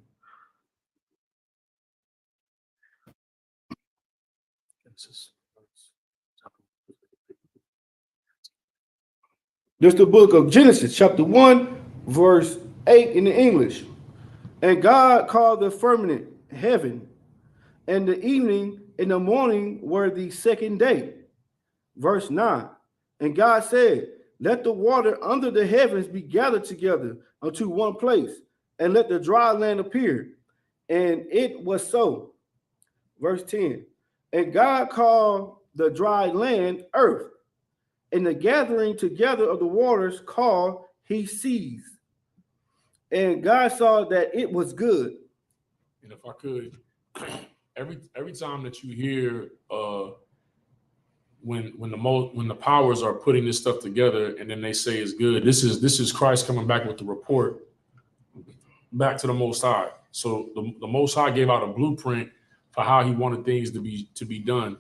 This is the book of Genesis, chapter 1, verse 8 in the English. And God called the firmament heaven, and the evening and the morning were the second day. Verse 9. And God said, let the water under the heavens be gathered together unto one place, and let the dry land appear. And it was so. Verse 10. And God called the dry land earth, and the gathering together of the waters called he seas. And God saw that it was good. And if I could, every time that you hear when the powers are putting this stuff together and then they say it's good, this is Christ coming back with the report back to the Most High. So the Most High gave out a blueprint for how he wanted things to be done,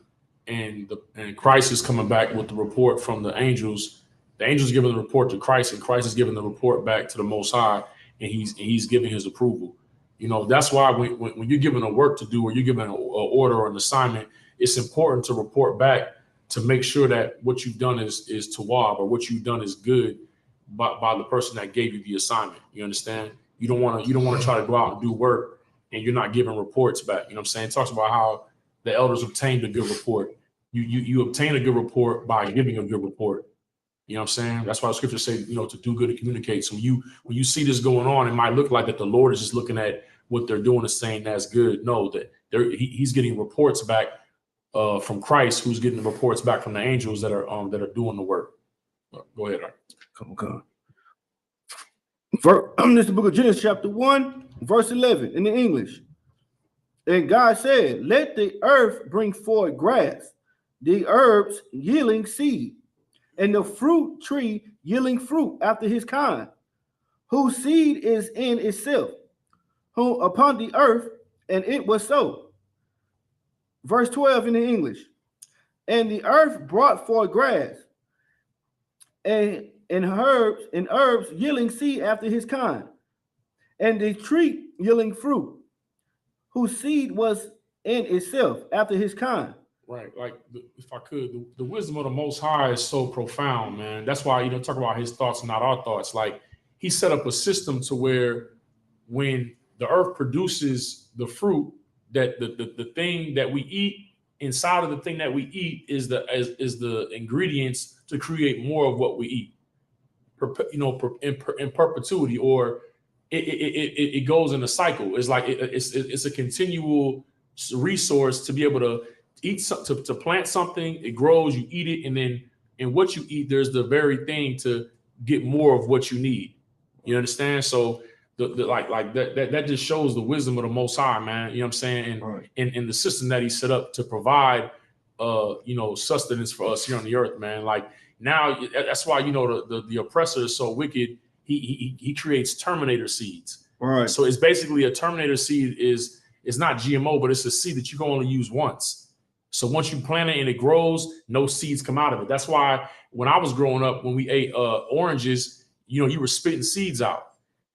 and Christ is coming back with the report from the angels. The angels giving the report to Christ, and Christ is giving the report back to the Most High, and he's giving his approval. You know, that's why when you're given a work to do or you're given an order or an assignment, it's important to report back to make sure that what you've done is tawab, or what you've done is good by the person that gave you the assignment. You understand? You don't want to try to go out and do work and you're not giving reports back. You know what I'm saying? It talks about how the elders obtained a good report. You obtain a good report by giving a good report. You know what I'm saying? That's why the scriptures say, you know, to do good and communicate. So when you see this going on, it might look like that the Lord is just looking at what they're doing and saying that's good. No, that he's getting reports back from Christ, who's getting the reports back from the angels that are doing the work. Go ahead, Art. Come on. This is the book of Genesis, chapter 1, verse 11, in the English. And God said, let the earth bring forth grass, the herbs yielding seed, and the fruit tree yielding fruit after his kind, whose seed is in itself, who upon the earth, and it was so. Verse 12 in the English. And the earth brought forth grass, and herbs yielding seed after his kind, and the tree yielding fruit, whose seed was in itself after his kind. Right. Like, if I could, the wisdom of the Most High is so profound, man. That's why, you know, talk about his thoughts, not our thoughts. Like, he set up a system to where when the earth produces the fruit, that the thing that we eat, inside of the thing that we eat is the ingredients to create more of what we eat, in perpetuity, or it goes in a cycle. It's like it's a continual resource to be able to eat, to plant something, it grows, you eat it, and then in what you eat, there's the very thing to get more of what you need. You understand? So that just shows the wisdom of the Most High, man. You know what I'm saying? And Right. in the system that he set up to provide sustenance for us here on the earth, man. Like, now that's why, you know, the oppressor is so wicked. He creates terminator seeds. Right. So it's basically a terminator seed is not GMO, but it's a seed that you can only use once. So once you plant it and it grows, no seeds come out of it. That's why when I was growing up, when we ate oranges, you know, you were spitting seeds out.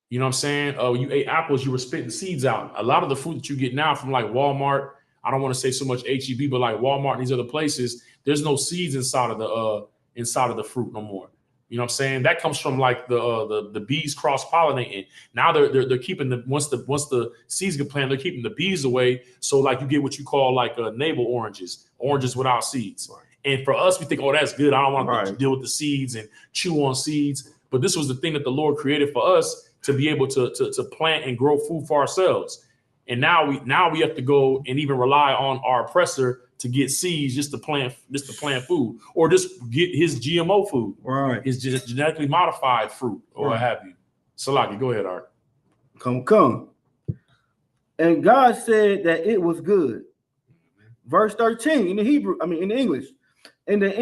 You know what I'm saying? When you ate apples, you were spitting seeds out. A lot of the food that you get now from like Walmart, I don't want to say so much HEB, but like Walmart and these other places, there's no seeds inside of the fruit no more. You know what I'm saying? That comes from like the bees cross pollinating. Now they're keeping once the seeds get planted, they're keeping the bees away. So like you get what you call like navel oranges without seeds. Right. And for us, we think, oh, that's good. I don't want to Right. deal with the seeds and chew on seeds. But this was the thing that the Lord created for us to be able to plant and grow food for ourselves. And now we have to go and even rely on our oppressor to get seeds just to plant food, or just get his GMO food, Right. his genetically modified fruit, or what have you. Salaki, go ahead, Art. Come. And God said that it was good. Verse 13 in the English. And the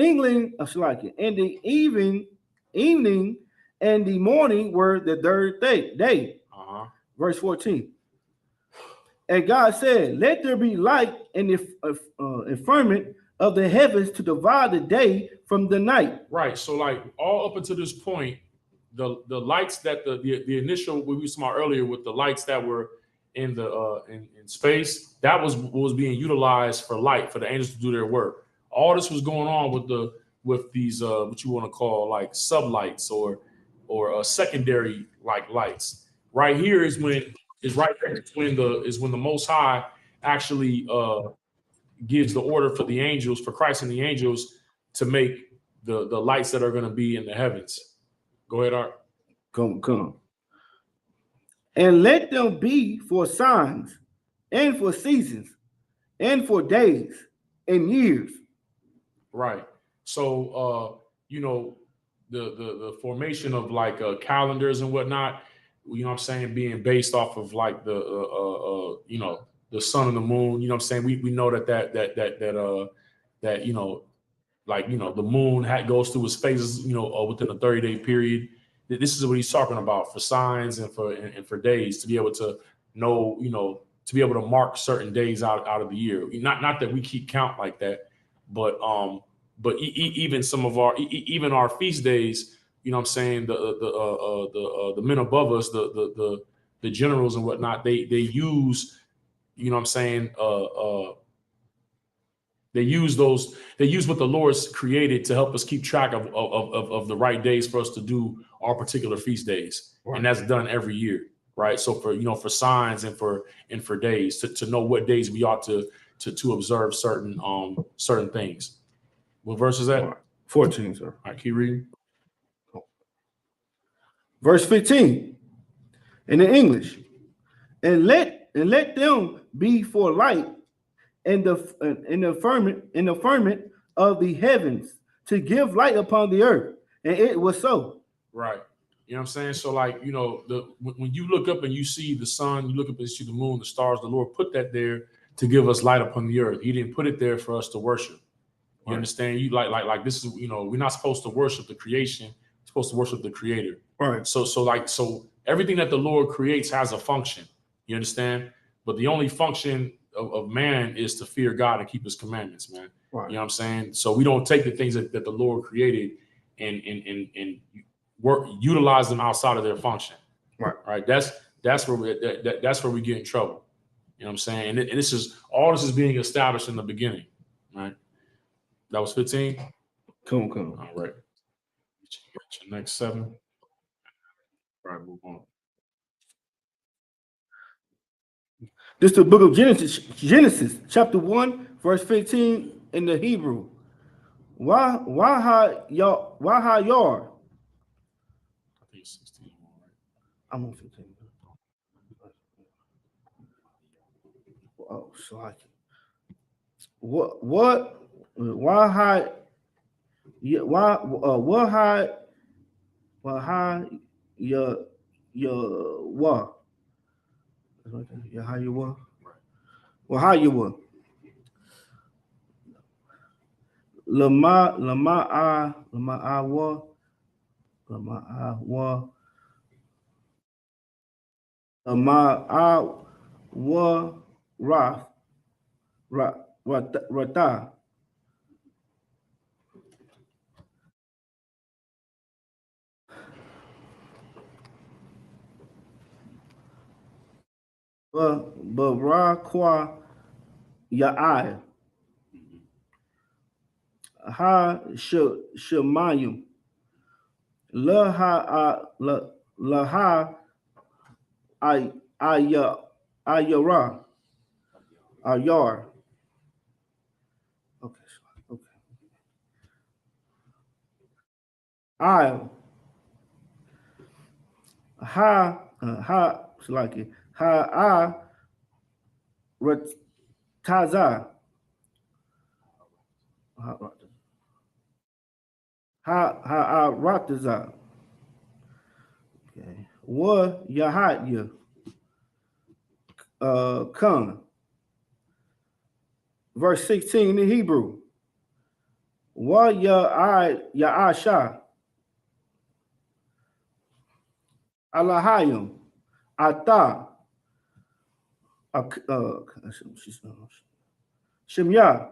evening and the morning were the third day. Verse 14. And God said, let there be light in the firmament of the heavens to divide the day from the night. Right. So like all up until this point, the lights that the initial, what we saw earlier with the lights that were in the in space, that was what was being utilized for light for the angels to do their work. All this was going on with these what you want to call like sublights or secondary like lights. Right here is when the Most High actually gives the order for the angels, for Christ and the angels, to make the lights that are going to be in the heavens. Go ahead, Art. Come. And let them be for signs and for seasons and for days and years. Right. So the formation of like calendars and whatnot, you know what I'm saying, being based off of like the the sun and the moon, you know what I'm saying? We know that like, the moon goes through its phases, within a 30-day period. This is what he's talking about for signs and for days, to be able to know, to be able to mark certain days out of the year. Not that we keep count like that, but even some of our even our feast days, you know what I'm saying, the men above us, the generals and whatnot, they use, you know what I'm saying, they use what the Lord's created to help us keep track of the right days for us to do our particular feast days. Right. And that's done every year, right? So for signs and for days to know what days we ought to observe certain things. What verse is that? 14, sir. All right, keep reading. Verse 15 in the English. And let them be for light in the firmament of the heavens, to give light upon the earth. And it was so. Right. You know what I'm saying? So like, when you look up and you see the sun, you look up and see the moon, the stars, the Lord put that there to give us light upon the earth. He didn't put it there for us to worship. You right. understand? You like this is, we're not supposed to worship the creation. We're supposed to worship the creator. Right. So everything that the Lord creates has a function. You understand? But the only function of man is to fear God and keep his commandments, man. Right. You know what I'm saying? So we don't take the things that the Lord created and utilize them outside of their function. Right. Right. That's where we get in trouble. You know what I'm saying? And this is being established in the beginning. Right. That was 15. Cool. All right. Next 7. All right, move on. This is the book of Genesis, chapter 1, verse 15 in the Hebrew. Why y'all? I think it's 16. Right? I'm on 15. Oh, sorry. What? Why? What? Yeah, how you were? Well, how you were? Lama Rata. Barakwa Ya'ai. Ha Shemayim. Laha Ayara. Ayar. Okay. I like it. Rataza. Rataza. Okay. What Yahya come. Verse 16 in the Hebrew. What Ya'asha. Alahayim. Ata. Shemya.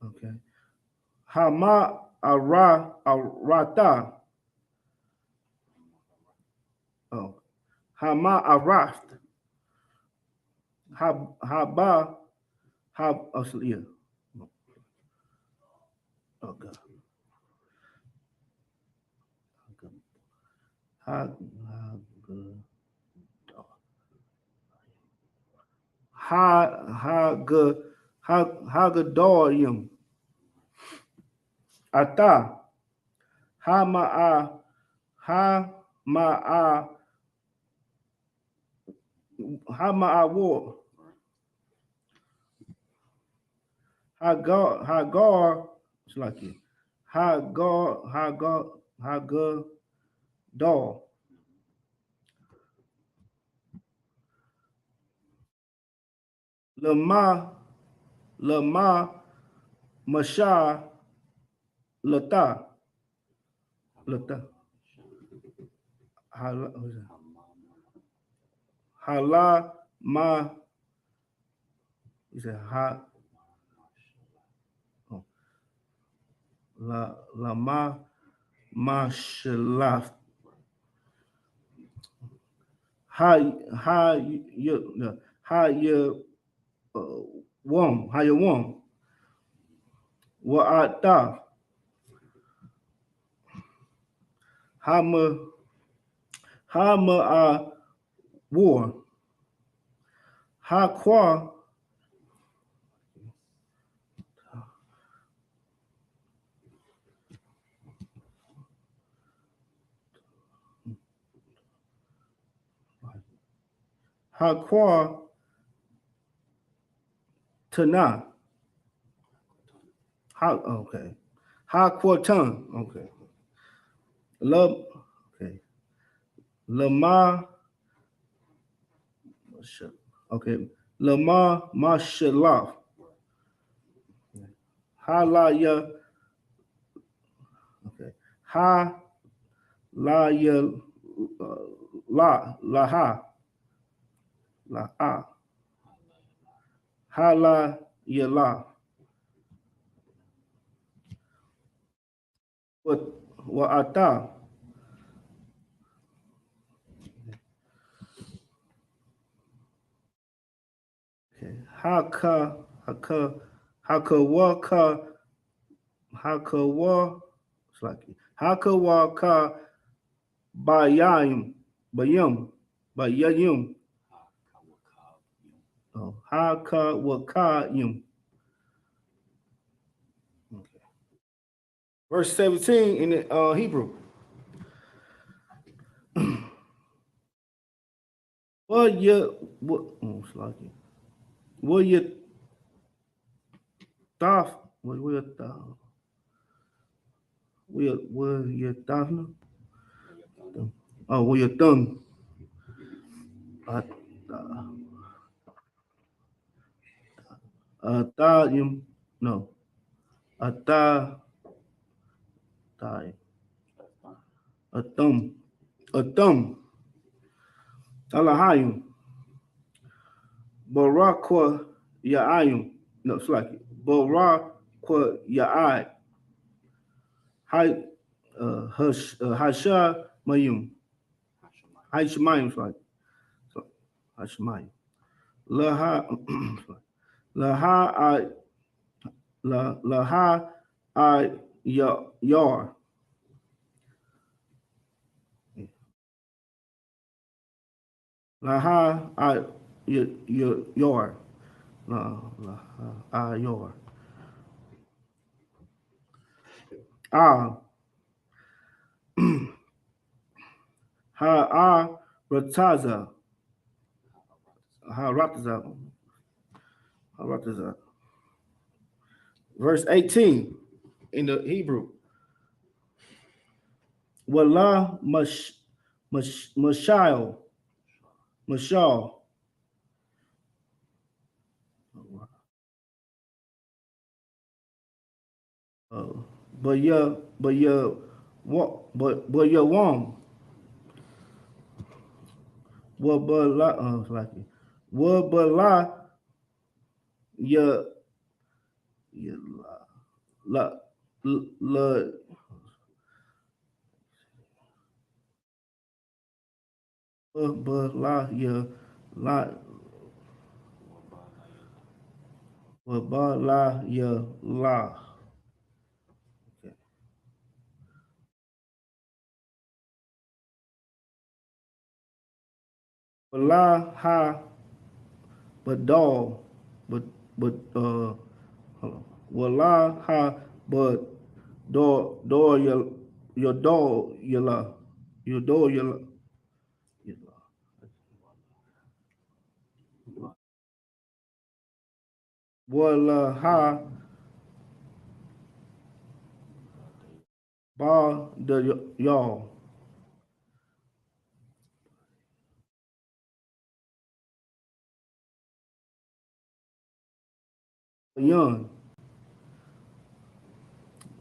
Okay. Hama Arata. Oh. Hama Araft. Haba. Yeah. Oh God. Hagadorium. Ata. Hama'a war. Hagar. It's like it. Hagadol. Lama Masha Lata. Hala Ma. He said ha oh, Lama Mashalaf. How you warm? How you warm? What art thou? How ma war? How qua? How qua tana? How okay? How quartan? Okay. Love. Okay. Lama. Okay. Lama Mashallah. Halaya. Okay. Ha la ya la ha la a ha la ya la. What ata? Okay. Haka wa it's like haka wa ka bayayim bayayim. Oh, haka wa ka yim. Okay. Verse 17 in the Hebrew. What it's like what you thought what you thought what you thought oh what you done thought you no thought a thumb alahayim barakwa yaayim no it's like barakwa yaay hay hasha mayim hashamayim it's like so hashamayim laha laha laha yar laha yar laha yar ah ha rataza ha rataza verse 18 in the Hebrew. Wallah mashal but you wrong. What but like what but la ya la la but la ya la but la ya la. Okay. But la ha but dog but hold on. Well la ha but door your door your la your door your la. Well ha Ba the y'all. Young.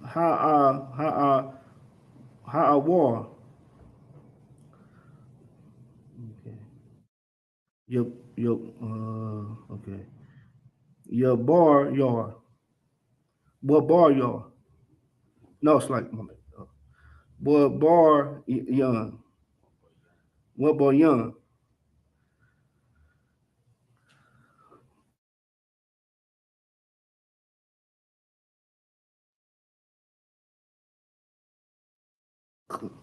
How war. Okay. Your okay. Your bar yard. What bar yard? No, it's like what bar young. What bar young?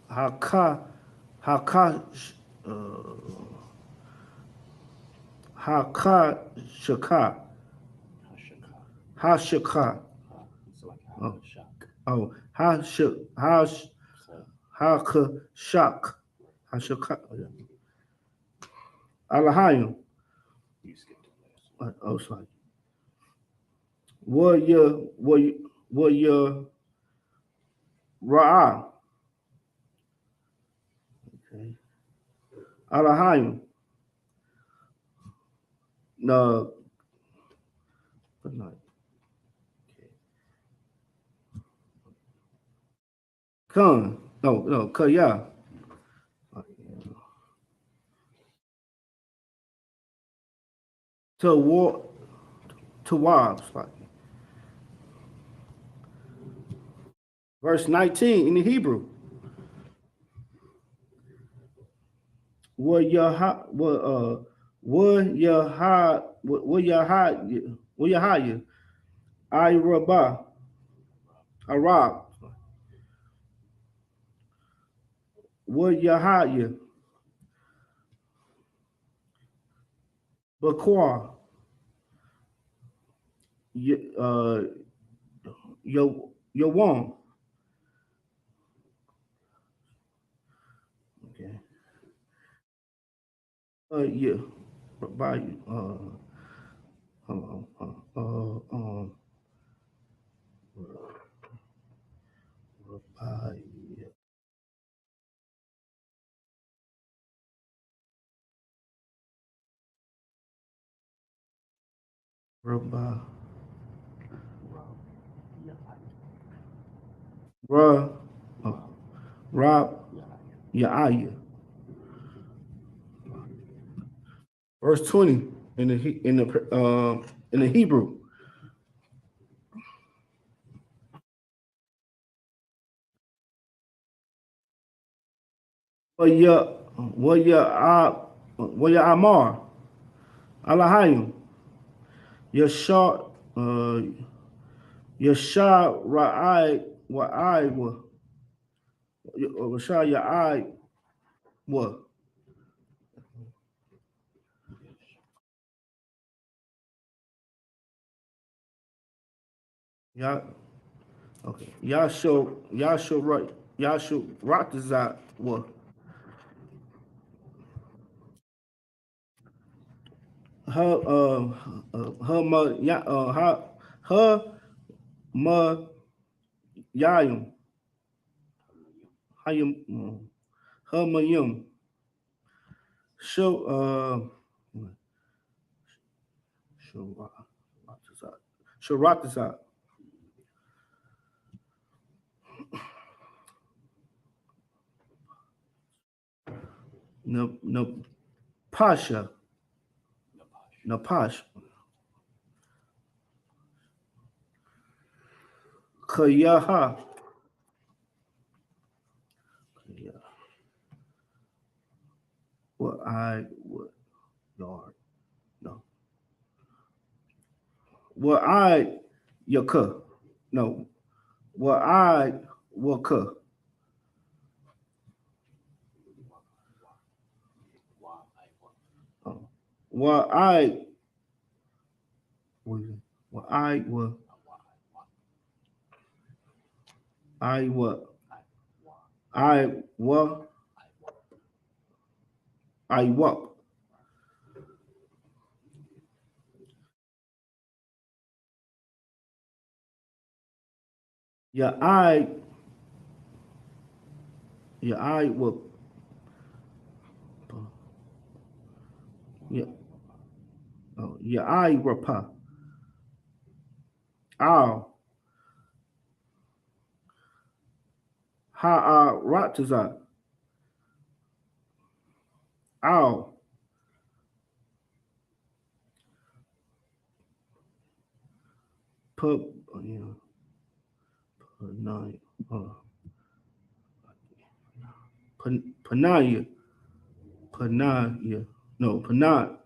Haka Haka Haka Shaka Hashaka. Oh, oh, Haka Shak Hashaka. Alahayim. Oh, sorry. What your Ra'a? Okay. Alahayim. No, good night. Okay. Kun. No, Kaya. To war to wives. Verse 19 in the Hebrew. What Yahya I Rabah Arab what Yahya Bakwa your one. Okay. Yeah. By hold on. Rabbi Rabbi Ra Rob Yahya. Verse 20 in the Hebrew. What ya Amar Alahayim Yasha Yasha Ra'ai Wa'ai wa Yasha Ya'ai wa Ya okay Yasha right Yasha Ratazat wa her ma ya her ma Yayim Hayim her mayim show Sharatazat no Pasha Napash Kayaha what I would Lord no what I Yaka no what I Waka what what I what I what yeah Yeah, I will. Yeah, oh, yeah, I will. Ow. Ha ratiza. Ow. Put yeah. Put nine. Panaya. Panaya. No, Panaya.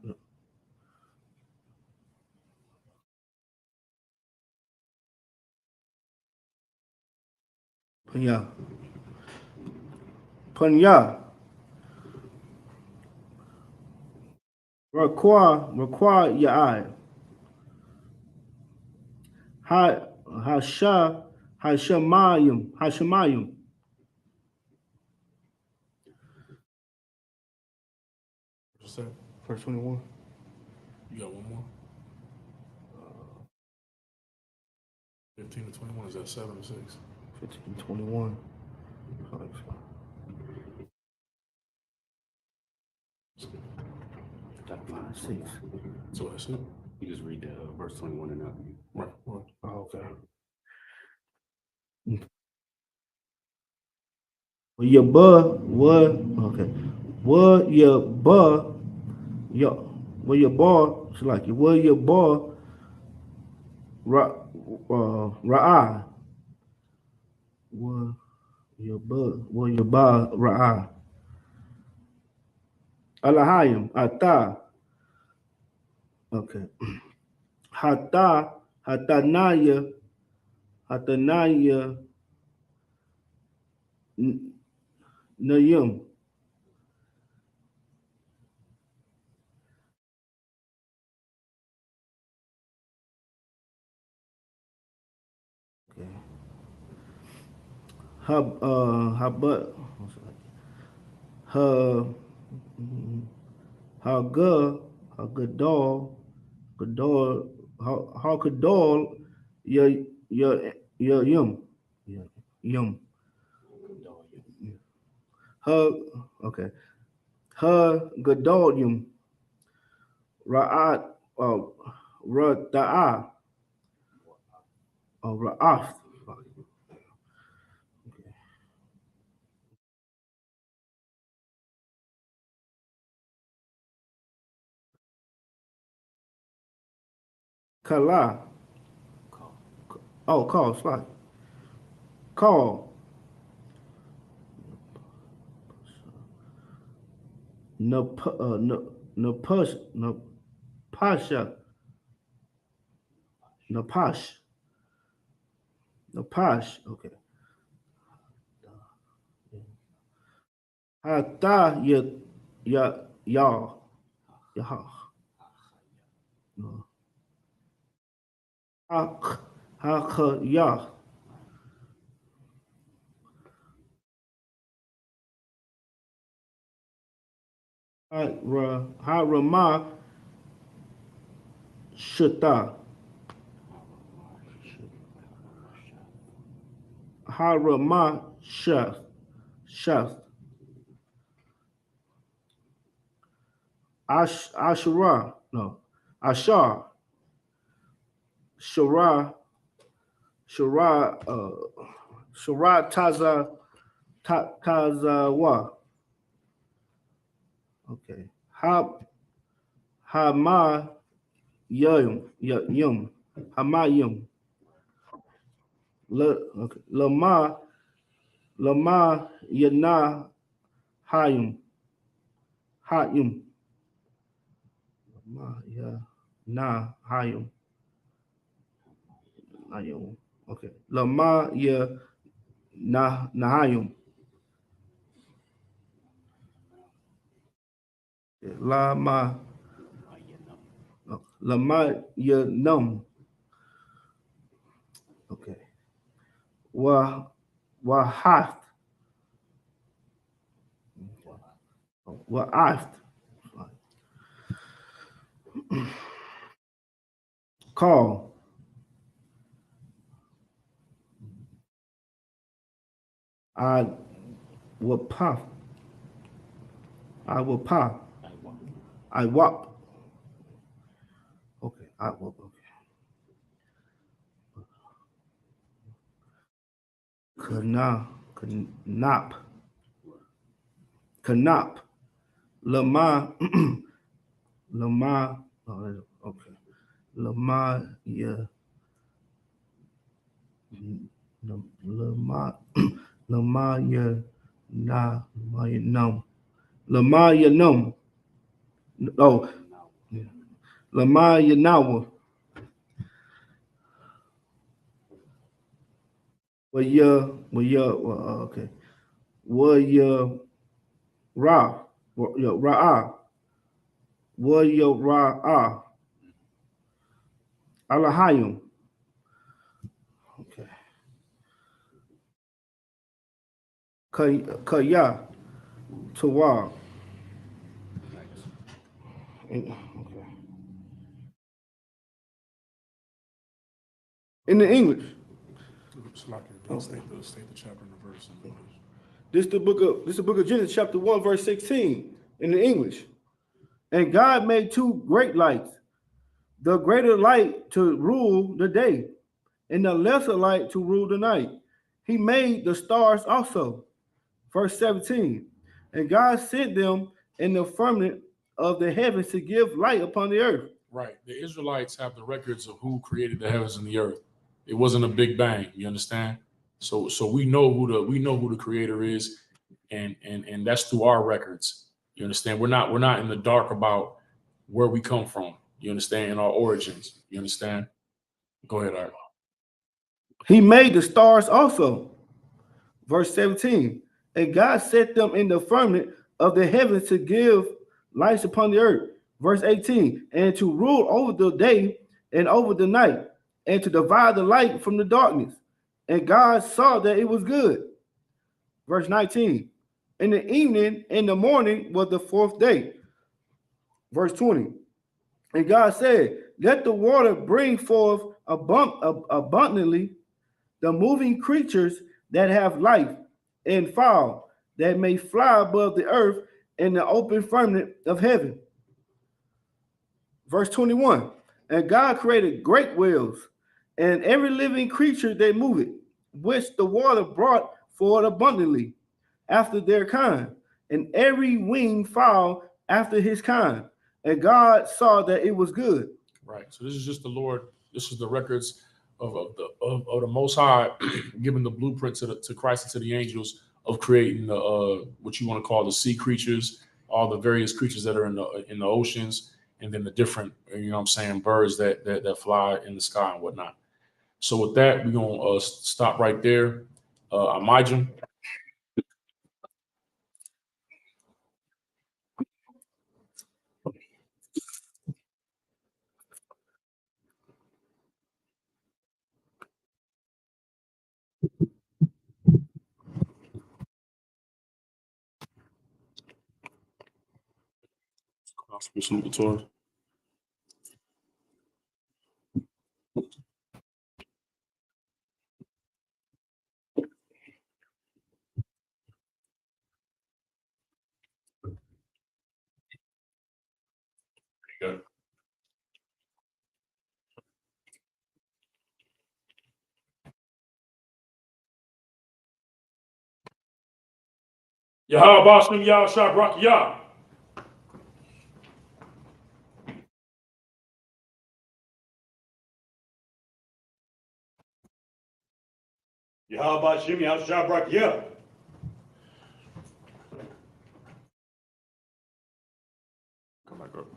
Panya. Panya. Require your eye. Ha Hasha Hashamayim. Hashamayim. What's that? Verse 21. You got one more? 15 to 21, is that 7 or 6? 15, 21. 5, 6. So that's it? You just read the verse 21 and out. Right. Right. Oh, okay. Well, your what? Okay. What your your well your ball? It's like what your ball? Ra'ah. What your What your Ra'ah? Alahayim. Ata. Okay. Hatanaya. Hatanaya. Nayim. Okay. But her Haga Hagadol Gadol Hagadol your yum yum her okay her Gadolium Ra'at Ra'ah Ra'af Kala call slide call no push no pasha no pash no pash okay Hata ya ya ha ya ha rama shata ha rama shath ashura no ashar shura shura shura tazawa okay ha ma yum hamayum okay lama yana hayum hayum lama ya na hayum hayum okay lama ya nahayum lama lama ya num okay wa hath wa aft call I will pop. I will pop. I walk. Okay, I will. Okay. Canop. Canop. Lama. Lama. Oh, okay. Lama. Yeah. Lama. Lama. Yeah. Nah. Lama. Yeah. No. Lama. Yeah. No. Oh. Lama. Yeah. Now. Well, yeah. Well, yeah. Well, okay. Well, yeah. Ra. Well, yeah. Ra. Well, yeah. Ra. Alahayim. Okay. Kaya. Tawar. Okay. In the English. State the chapter and the verse in English. This the book of Genesis, chapter 1, verse 16, in the English. And God made two great lights, the greater light to rule the day, and the lesser light to rule the night. He made the stars also. Verse 17. And God sent them in the firmament of the heavens to give light upon the earth. Right. The Israelites have the records of who created the heavens and the earth. It wasn't a big bang. You understand? So we know who the creator is, and that's through our records. You understand? We're not in the dark about where we come from. You understand? And our origins. You understand? Go ahead, Art. He made the stars also. Verse 17. And God set them in the firmament of the heavens to give lights upon the earth. Verse 18. And to rule over the day and over the night, and to divide the light from the darkness. And God saw that it was good. Verse 19. In the evening and the morning was the fourth day. Verse 20. And God said, let the water bring forth abundantly the moving creatures that have life, and fowl that may fly above the earth in the open firmament of heaven. Verse 21. And God created great whales, and every living creature that moveth, which the water brought forth abundantly after their kind, and every winged fowl after his kind. And God saw that it was good. Right. So this is just the Lord. This is the records of the Most High giving the blueprint to Christ and to the angels of creating the what you want to call the sea creatures, all the various creatures that are in the oceans, and then the different, you know what I'm saying, birds that fly in the sky and whatnot. So with that, we're gonna stop right there. Amijam. Salute the Torah. Good. Yahweh Bashim Yah Shabrak Yah. Yahweh Shim Yah Shabrak Yah. Come back up.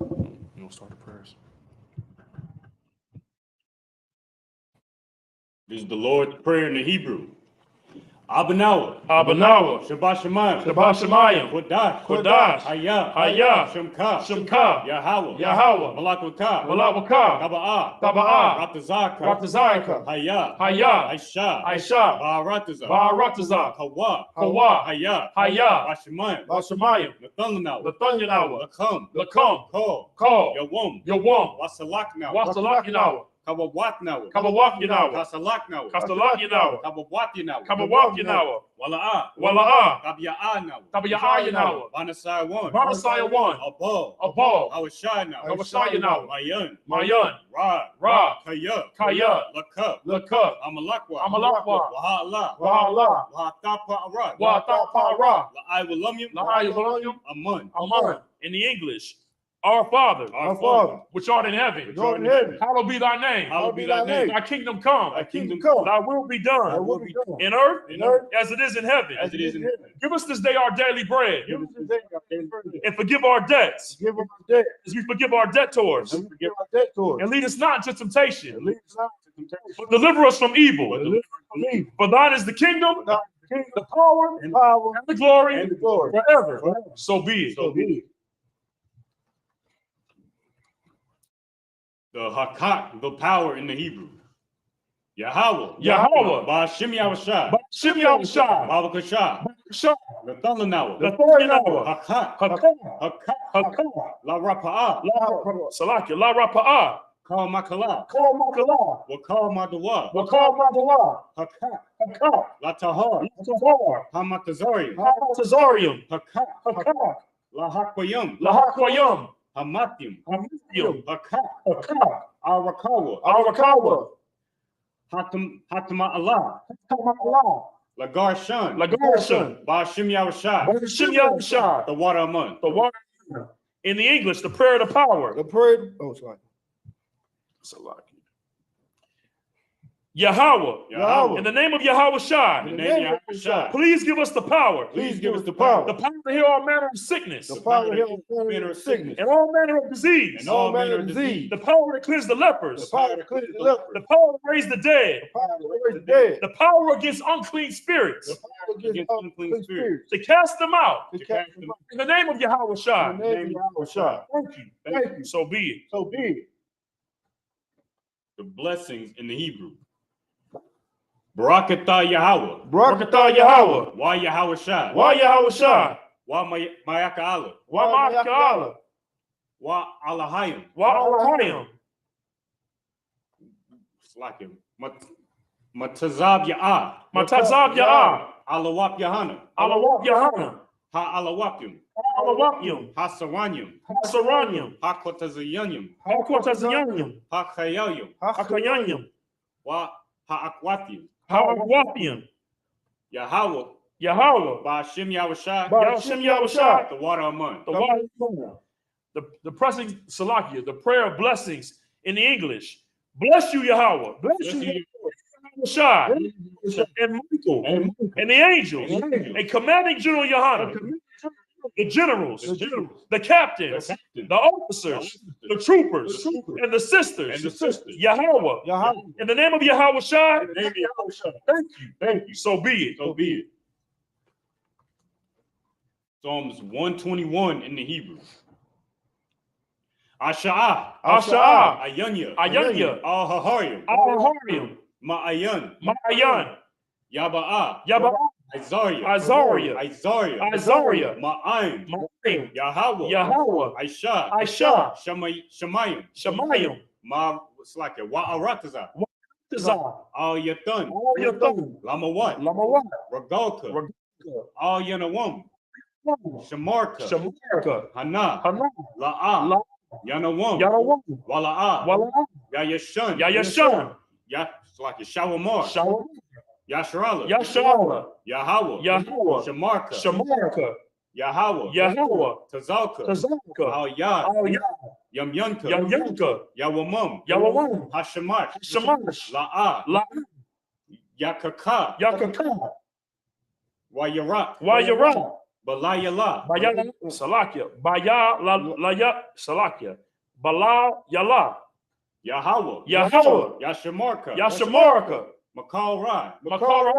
You want to start the prayers? This is the Lord's Prayer in the Hebrew. Abanawa. Abanawa, Shabbat Shemayim. Shabbat Shemayim, Kodash. Kodash, Hayah. Hayah, Shemka. Shemka, Yahweh. Yahweh, Malakutah. Malawaka, Taba'ah. Taba'ah, Ratazaka. Ratazaka, Hayah. Hayah, Aisha. Aisha, Ba'aratazah. Ba'aratazah, Kawa. Kawa, Hayah. Hayah, Bashemayim. Bashemayim, Nathanawa. Nathanyanawa, Lakam. Lakam, Ko. Call, Yawum. Yawam, Wasalaknawa. Wasalakinawa, Kawawatnawa. Kawawakinawa, Kasalaknawa. Kastalakinawa, Kabawatinawa. Kawawakinawa, Wala'a. Wala'a, Tabia'anawa. Tabayayanawa, Banasai one. Barasaya 1, Abal. Abal, Awashanawa. Kawashayanawa, Mayan. Mayan, Ra. Ra, Kaya. Kaya, Lakab. Lakab, Amalakwa. Amalakwa, Wahala. Wahala, Wahatapa Arat. Watapara, La'ai Walamyam. La'ayavalayum, Amun. Aman. In the English, our Father, Our Father. which art in heaven, Which art in heaven. hallowed be thy name. Hallowed be thy name. Thy kingdom come. Thy kingdom come. Thy will be done. Thy will be done. In earth, In earth as it is in heaven. as it is in heaven. Give us this day our daily bread. Give us this day our daily bread. And forgive our debts, Give us our debt. as we forgive our debtors. And forgive our debtors. And lead us not into temptation, And lead us not into temptation. but deliver us from evil. But deliver us from evil. For thine is the kingdom, Thine is the kingdom, the power, and power, and the glory and the glory. forever. Forever. So be it. So be it. The Hakak, the power in the Hebrew. Yahweh. Yahweh. Ba'ashim Yahushua. Shim Yahushua, Babakashah. Shah, The Thundanawa. the Thorinawa, Hakak. Hakah, Hakak. Hakah, La Rapa'ah. Salakia, La Rapa'ah, Kal Makala. Kol Makala, Wakal Madawa. Wakal Madalah, Hakak. Hakah, La Tahar. Tahar, Hamatazari. Tazarium, Hakak. Hakah, La Hakwayum. Lahakwayum, Hamatim. Hamidium, Hakak. Hakah, Arakawa. Arakawa, Hatama Allah. Tamalah, Lagarshan. Lagarshan, Ba'ashim Yahushua. Shim Yahushua, The water amun. the water. In the English, the prayer of the power. The prayer. Oh, sorry. Salakia. Yahweh, Yahweh. in the name of Yahweh Shai, In the name of Yahushua. please give us the power, Please give us the power. the power to heal all manner of sickness, The power to heal manner of sickness. and all manner of disease, And all manner of disease. the power to cleanse the lepers, The power to cleanse the leper. the power to raise the dead, The power to raise the dead. the power against unclean spirits, The power against Against unclean spirits. to cast them out. To cast them out. In the name of Yahweh Shai. In the name of Yahushua. Thank you. Thank you. So be it. So be it. The blessings in the Hebrew. Barakatah Yahweh. Barakatah Yahweh. Wa Yahweh Shai. Why Yahweh Shai? Wa Mayaka Allah. Why Ma'akala? Wa Alahayim. Why Allahayim? It's like him. Matazab Ya'ah. Matazab Ya'ah. Alawap Yahana. Alawak Yahana. Ha Alawapyum. Alawakyum. Ha Saranyum. Hasaranyum. Ha Kotazayanyum. Hakwatazanyum. Ha Kayayum. Hakayanyum. Wa Ha Akwathyum. Hawapium. Yahweh. Yahweh. Ba'ashim Yahushua. Yahshim Yahushua. The water amun. The water. The pressing Salakia, the prayer of blessings in the English. Bless you, Yahweh. Bless you, Shai, and Michael, and the angels, and commanding General Yohanan, the generals, the captains, the officers, the troopers, and the sisters. Yahweh. Yahweh. In the name of Yahweh Shai. Thank you. Thank you. So be it. So be it. Psalms 121 in the Hebrew. Asha'ah. Asha'ah. Ayanya. Ayanya. Al-Haharyim. Al-Harim. Ma'ayan. Ma'ayan. Yaba'ah. Yabba. Isaiah. Isaiah. Isaiah. Isaiah. Ma'ayin. Ma'ayin. Yahweh. Yahweh. Aisha. Aisha. Shemayim. Shemayim. It's like a Wa'arataza. Tazah. Al-Yathan. Al-Yathan. Lamawat. Lamawat. Regalka. Al-Yanawam. Shamarka. Shamarka. Hana. Hana. La'ah. La. Yanawam. Yanawam. Wala'ah. Wala. Yayashun. Yayashun. It's like a Shawamar. Shawam. Yasharala. Yashala. Yahweh. Yahweh. Shamarka. Shamarka. Yahweh. Yahweh. Tazalka. Tazalka. Al-Yad. Al-Yad. Yamyanka. Yamyanka. Yawamam. Yawamam. Hashamash. Shamash. La'ah. La. Yakaka. Yakaka. Wayarak. Wayara. Balayala. Bayala. Salakia. Baya la la ya. Salakia. Bala yala. Yahweh. Yahweh. Yashamarka. Yashamarka. Makal Rai. Makara,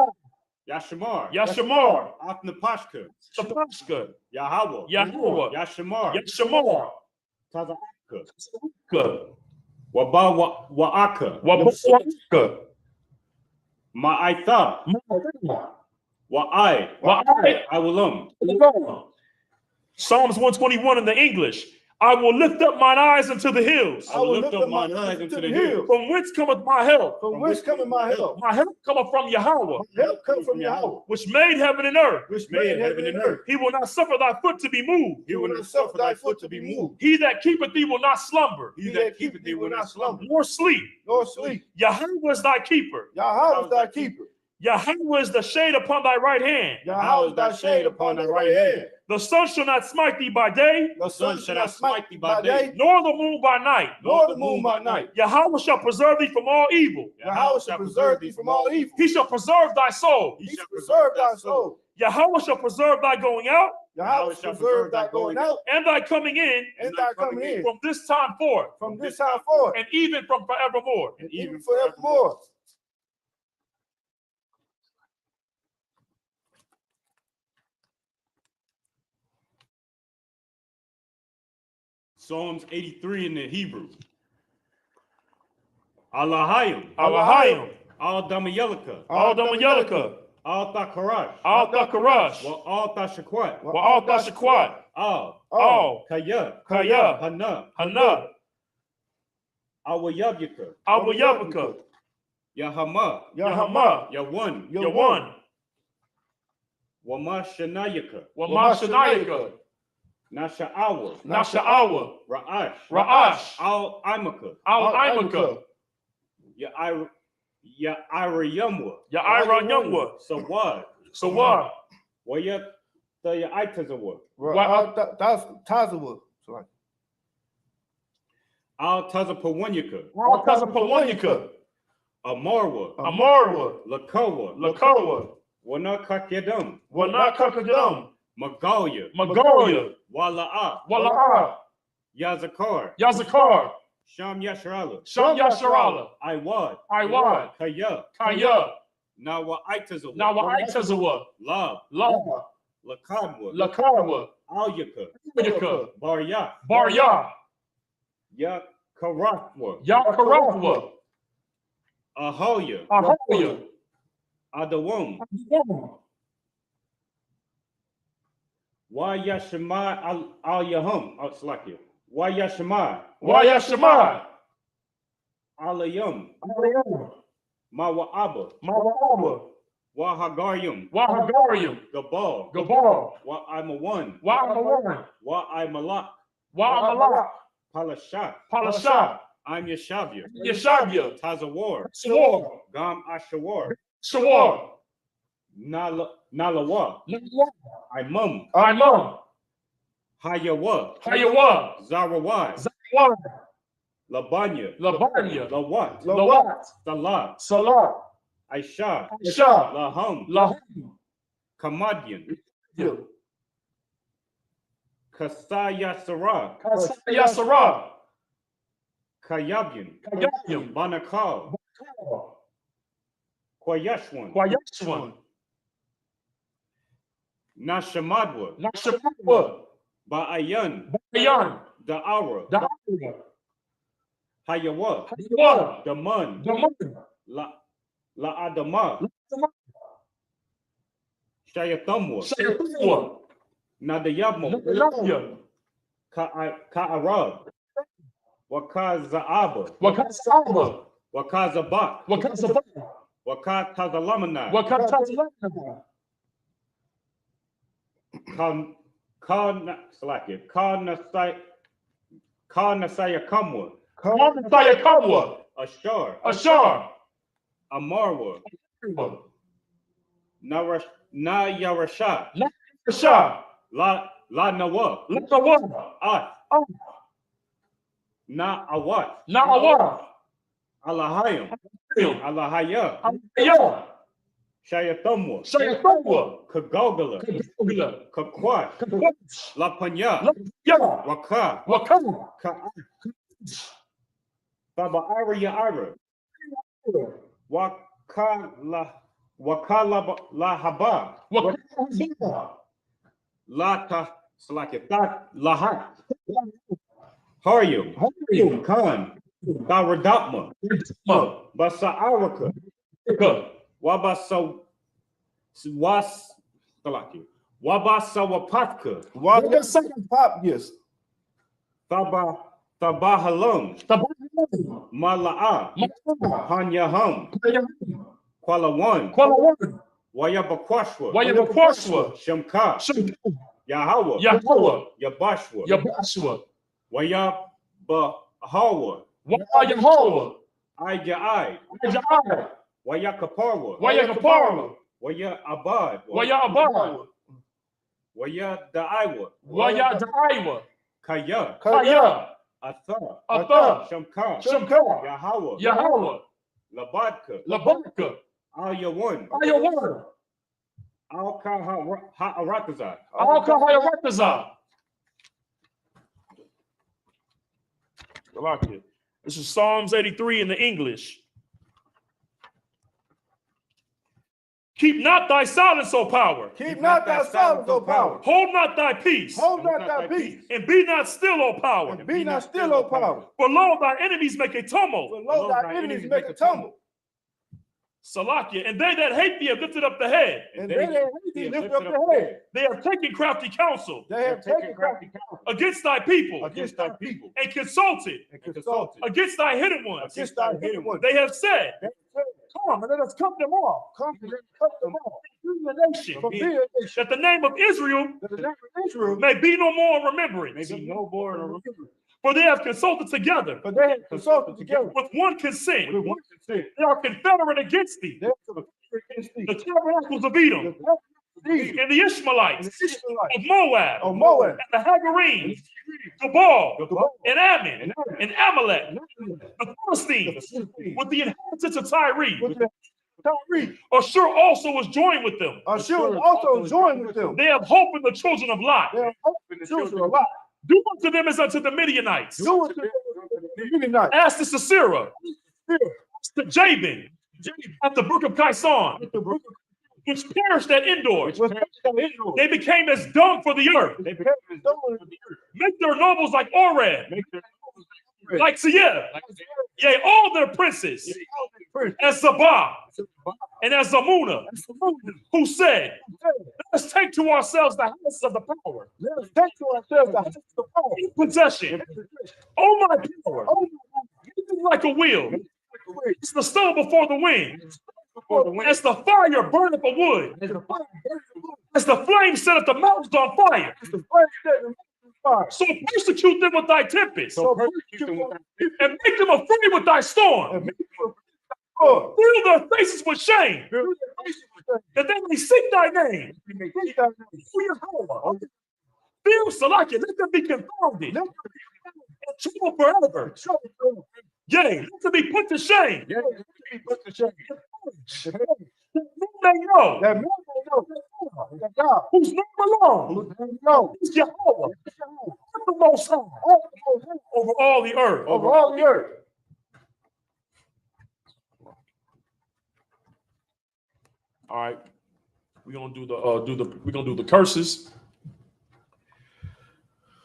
Yashamar. Yashamar, Athnapashka. Sapashka, Yahweh. Yahweh, Yashamar. Yashamar, Tazaka. Wa'aka. Wabaka, Ma'aitha. Wa'ai. Wa'ai, Awulum. Psalms 121 in the English. I will lift up mine eyes unto the hills. I will lift up mine eyes into the hills. From whence cometh my help? From whence cometh my help? My help cometh from Yahweh, My help comes from Yahweh, which made heaven and earth. which Made heaven and earth. He will not suffer thy foot to be moved. He will not suffer thy foot to be moved. He that keepeth thee will not slumber, He that keepeth thee will not slumber. nor sleep. nor sleep. Yahweh is thy keeper. Yahweh is thy keeper. Yahweh is the shade upon thy right hand. Yahweh is thy shade upon thy right hand. The sun shall not smite thee by day, The sun shall not smite thee by day, nor the moon by night. nor the moon by night. Yahweh shall preserve thee from all evil. Yahweh shall preserve thee from all evil. He shall preserve thy soul. He shall preserve thy soul. Yahweh shall preserve thy going out Yahweh shall preserve thy going out and thy coming in and thy coming in from this time forth from this time forth and even from forevermore. and even forevermore. Psalms 83 in the Hebrew. Allahayim. Allahayim, Al Damayelika. Al Damayelika, Al Thakarash. Al Thakarash, Al Tashakwat. Al Tashakwat, Al. Al Kaya. Kaya, Hana. Hana, Awayabyaka. Abu Yabaka, Yahama. Yahama, Yawan. Yawan, Wamashanayaka. Wamashanayaka, Nasha'awa. Nasha'awa, Ra'ash. Ra'ash, Al Imaka. Al Imaka, Ya'irayamwa. Ya'ira Yumwa, Sawad. Sawad, Wayat Tayaitazawa. Tazawa. Al Tazapawanyaka. Al Tazapawanyaka, Amarwa. Amarwa, Lakawa. Lakawa, Wanakakyadam. Wanakakadam, Magalia. Magoya, Wala'a. Wala'a, Yazakar. Yazakar, Sham Yasharala. Sham Yasharala, Iwad. Iwad, Kaya. Kaya, Nawa Itazawa. Nawa Itazawa, Lab. La, Lakadwa. Lakarwa, Alyaka. Yaka, Barya. Barya, Yakarakwa. Yakarakwa, Ahoya. Ahoya, Adawam. Wayashima al Yahum. Slakia. Wayashima. Wayashima, Alayum. Mawa'aba. Mawaba, Wahagaryum. Wahagarium, Gabal. Gabal, Wa'amawan. Wa'amawan, Wa'amalak. Wa'amalak, Palashat. Palashat, I'm Yeshavia. Yeshavia, Tazawar. Sawar, Gam Ashawar. Sawar, Nalawa. Imam. Imam, Hayawa. Hayawa, Zarawai. Zawan, Labanya. Labanya, Lawat. Lawat, Salat. Salah, Aisha. Aisha, Laham. Lahum, Kamadian. Kasaya Sarah. Kasaya Sarah, Kayabian. Kayayim, Banakal. Kwayashwan. Kwayashwan, Nashamadwa. Nashamadwa, Ba'ayan. Bayan, Da'ara. Da'ara, Hayawa. Hayawa, Daman. Daman, La'adama. Shayatamwa. Shayatwa, Nadayabmo. Nalaya, Ka'arab. Wakaza'aba. Wakasaba, Wakazabak. Wakasaba, Wakatazalamana. Wakatazalana, Nasaya Kamwa. Kamataya Kamwa, Ashar. Ashar, Amarwa. Nayarasha. Ashar, La Nawa. Latawa, At. Na'awat. Na'awa, Alahayim. Alahaya. Amaya, Shayatamwa. Shayatwa, Kagogala. Kagula, Kakwash. Kakwash, Lapanya. Lapya, Waka. Wakam, Baba Ira. Wakala lahaba. Lata slakitat lahat. Haryum. Khan. Baradapma. Basa Araka. Wabasa was Wabasa Wapatka. Yes. Tabahalum. Mala'a. Hanyahum. Kuala One. Wayabakwashwa. Shamka. Yahweh. Yabashwa. Wayabahawa. Ayai. Wayakaparwa. Waya Abad. Waya Daiwa. Kaya. Atha. Shamka. Yahweh. Labadka. Aya one. Al-Kaharatazah. I like it. This is Psalms 83 in the English. Keep not thy silence, O power. Keep not thy silence, O power. Hold not thy peace. Hold not thy peace. And be not still, O power. And be not still, O power. For lo, thy enemies make a tumult. For lo, thy enemies make a tumult. Salakia, and they that hate thee have lifted up the head. And they that hate thee lift up the head. They have taken crafty counsel. They have taken crafty counsel against thy people. Against thy people. And consulted. Against thy hidden ones. Against thy hidden ones. They have said, come and let us cut them off. Come and let us cut them off. That the name of Israel may be no more remembrance. For they have consulted together. With one consent. They are confederate against thee. The tabernacles of Edom. And the Ishmaelites of Moab. And the Hagarenes. Gabal. And Ammon. And Amalek. The Philistines. With the inhabitants of Tyre. Ashur also was joined with them. They have hope in the children of Lot. Do unto them as unto the Midianites. As to Sisera, to Jabin, at the brook of Kison, which perished at Endor. They became as dung for the earth. Make their nobles like Oreb, like Seir, yea, all their princes, as Zabah, and as Zamuna, who said, let us take to ourselves the house of the power. In possession. Oh my power. Like a wheel. It's the stone before the wind. As the fire burneth the wood. As the flame setteth the mountains on fire. So persecute them with thy tempest. And make them afraid with thy storm. Fill their faces with shame. That they may seek thy name. Fill Salakia, let them be confounded. And trouble forever. Yea, let them be put to shame. That men may know whose name alone is Jehovah, the Most High, over all the earth. All right, we're gonna do the curses.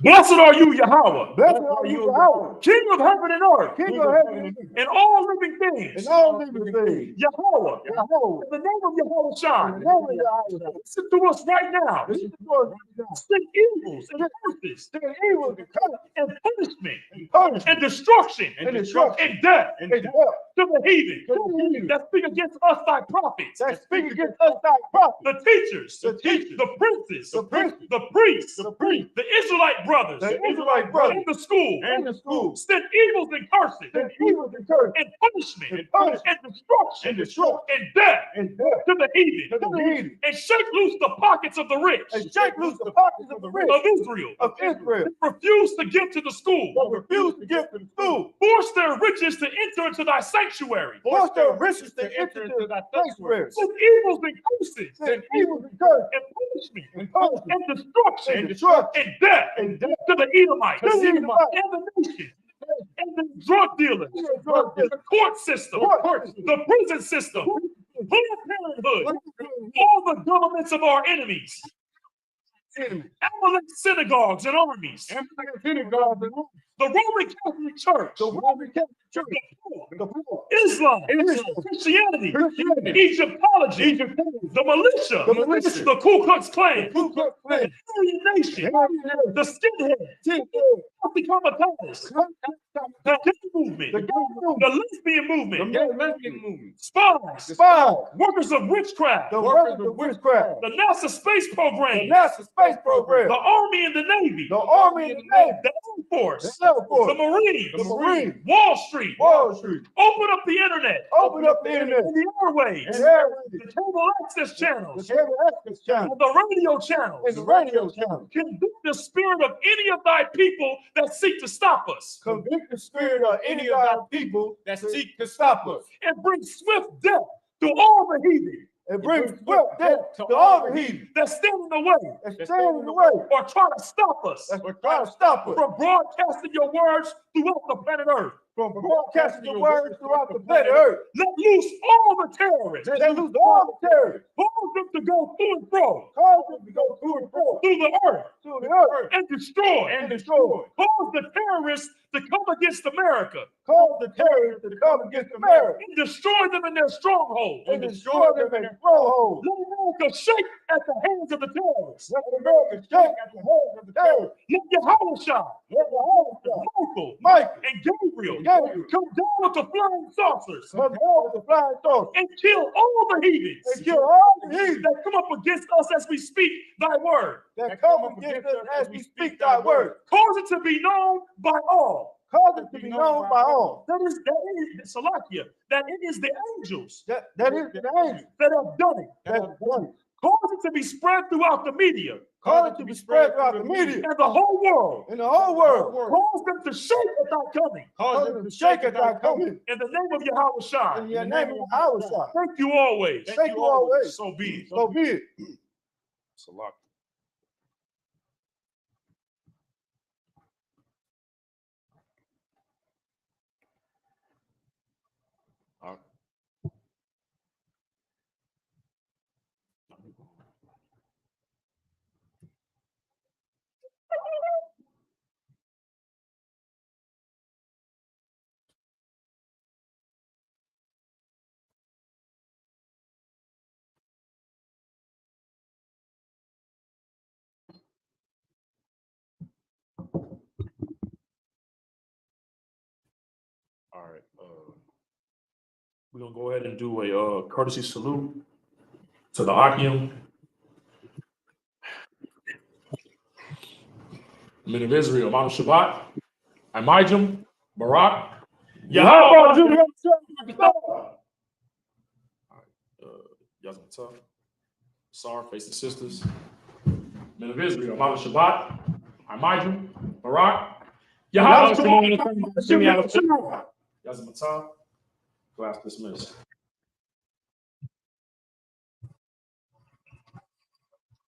Blessed are you, Yahweh. King of heaven and earth. And all living things. Yahweh. In the name of Yahweh Shai. Listen to us right now. Send evils and curses. And punishment. And destruction. And death. To the heathen. That speak against us thy prophets. The teachers. The princes. The priests. The Israelite brothers. In the school. Send evils and curses. And punishment. And destruction. And death. To the heathen. And shake loose the pockets of the rich. Of Israel. Refuse to give to the school. Force their riches to enter into thy sanctuary. Send evils and curses. And punishment. And destruction. And death. To the Edomites. And the nation. And the drug dealers. The court system. The prison system. Parenthood, all the governments of our enemies, Amalek synagogues and armies, the Roman Catholic Church, the poor, Islam, Christianity, Egyptology, the militia, the Ku Klux Klan, the Aryan Nation, the skinhead, the Kamatalis, the gay movement, the lesbian movement, spies, workers of witchcraft, the NASA space program, the Army and the Navy, the Air Force, the Marines, Wall Street. Open up the internet, and the airwaves, the cable access channels, and the radio channels. Convict the spirit of any of thy people that seek to stop us, Convict the spirit of any of our people that seek to stop us, and bring swift death to all the heathen and bring swift death to all the heathen that stand in the way that stand in the way or try to stop us or try to stop us from broadcasting your words throughout the planet Earth. from broadcasting your words throughout the planet Earth. Let loose all the terrorists. Let loose all the terrorists. Cause them to go to and fro Cause them to go to and fro through the earth to the earth and destroy. and destroy. Cause the terrorists to come against America Cause the terrorists to come against America and destroy them in their strongholds. and destroy them in their strongholds. Let America shake at the hands of the terrorists. Let America shake at the hands of the terrorists. Let Yahushua, Let the whole Michael, and Gabriel Gabriel come down with the flying saucers come down with the flying saucers and kill all the heathens and kill all the heathen that come up against us as we speak thy word. that come against us as we speak thy word. Cause it to be known by all. Cause it to be known by all That is Salakia, that it is the angels that is the angels that have done it. that have done it. Cause it to be spread throughout the media Cause it to be spread throughout the media and the whole world. in the whole world. Cause them to shake at thy coming. Cause them to shake at thy coming. In the name of Yahushua. In your name of Yahushua. Thank you always. Thank you always. So be it. So be it. Salakia. All right. We're gonna go ahead and do a courtesy salute to the Akim, men of Israel, Mount Shabbat, Amijam, Barak, Yahweh, Yazmatah, Sar, face the sisters, men of Israel, Mount Shabbat, Amijam, Barak, Yahweh, Yazmatah, class dismissed.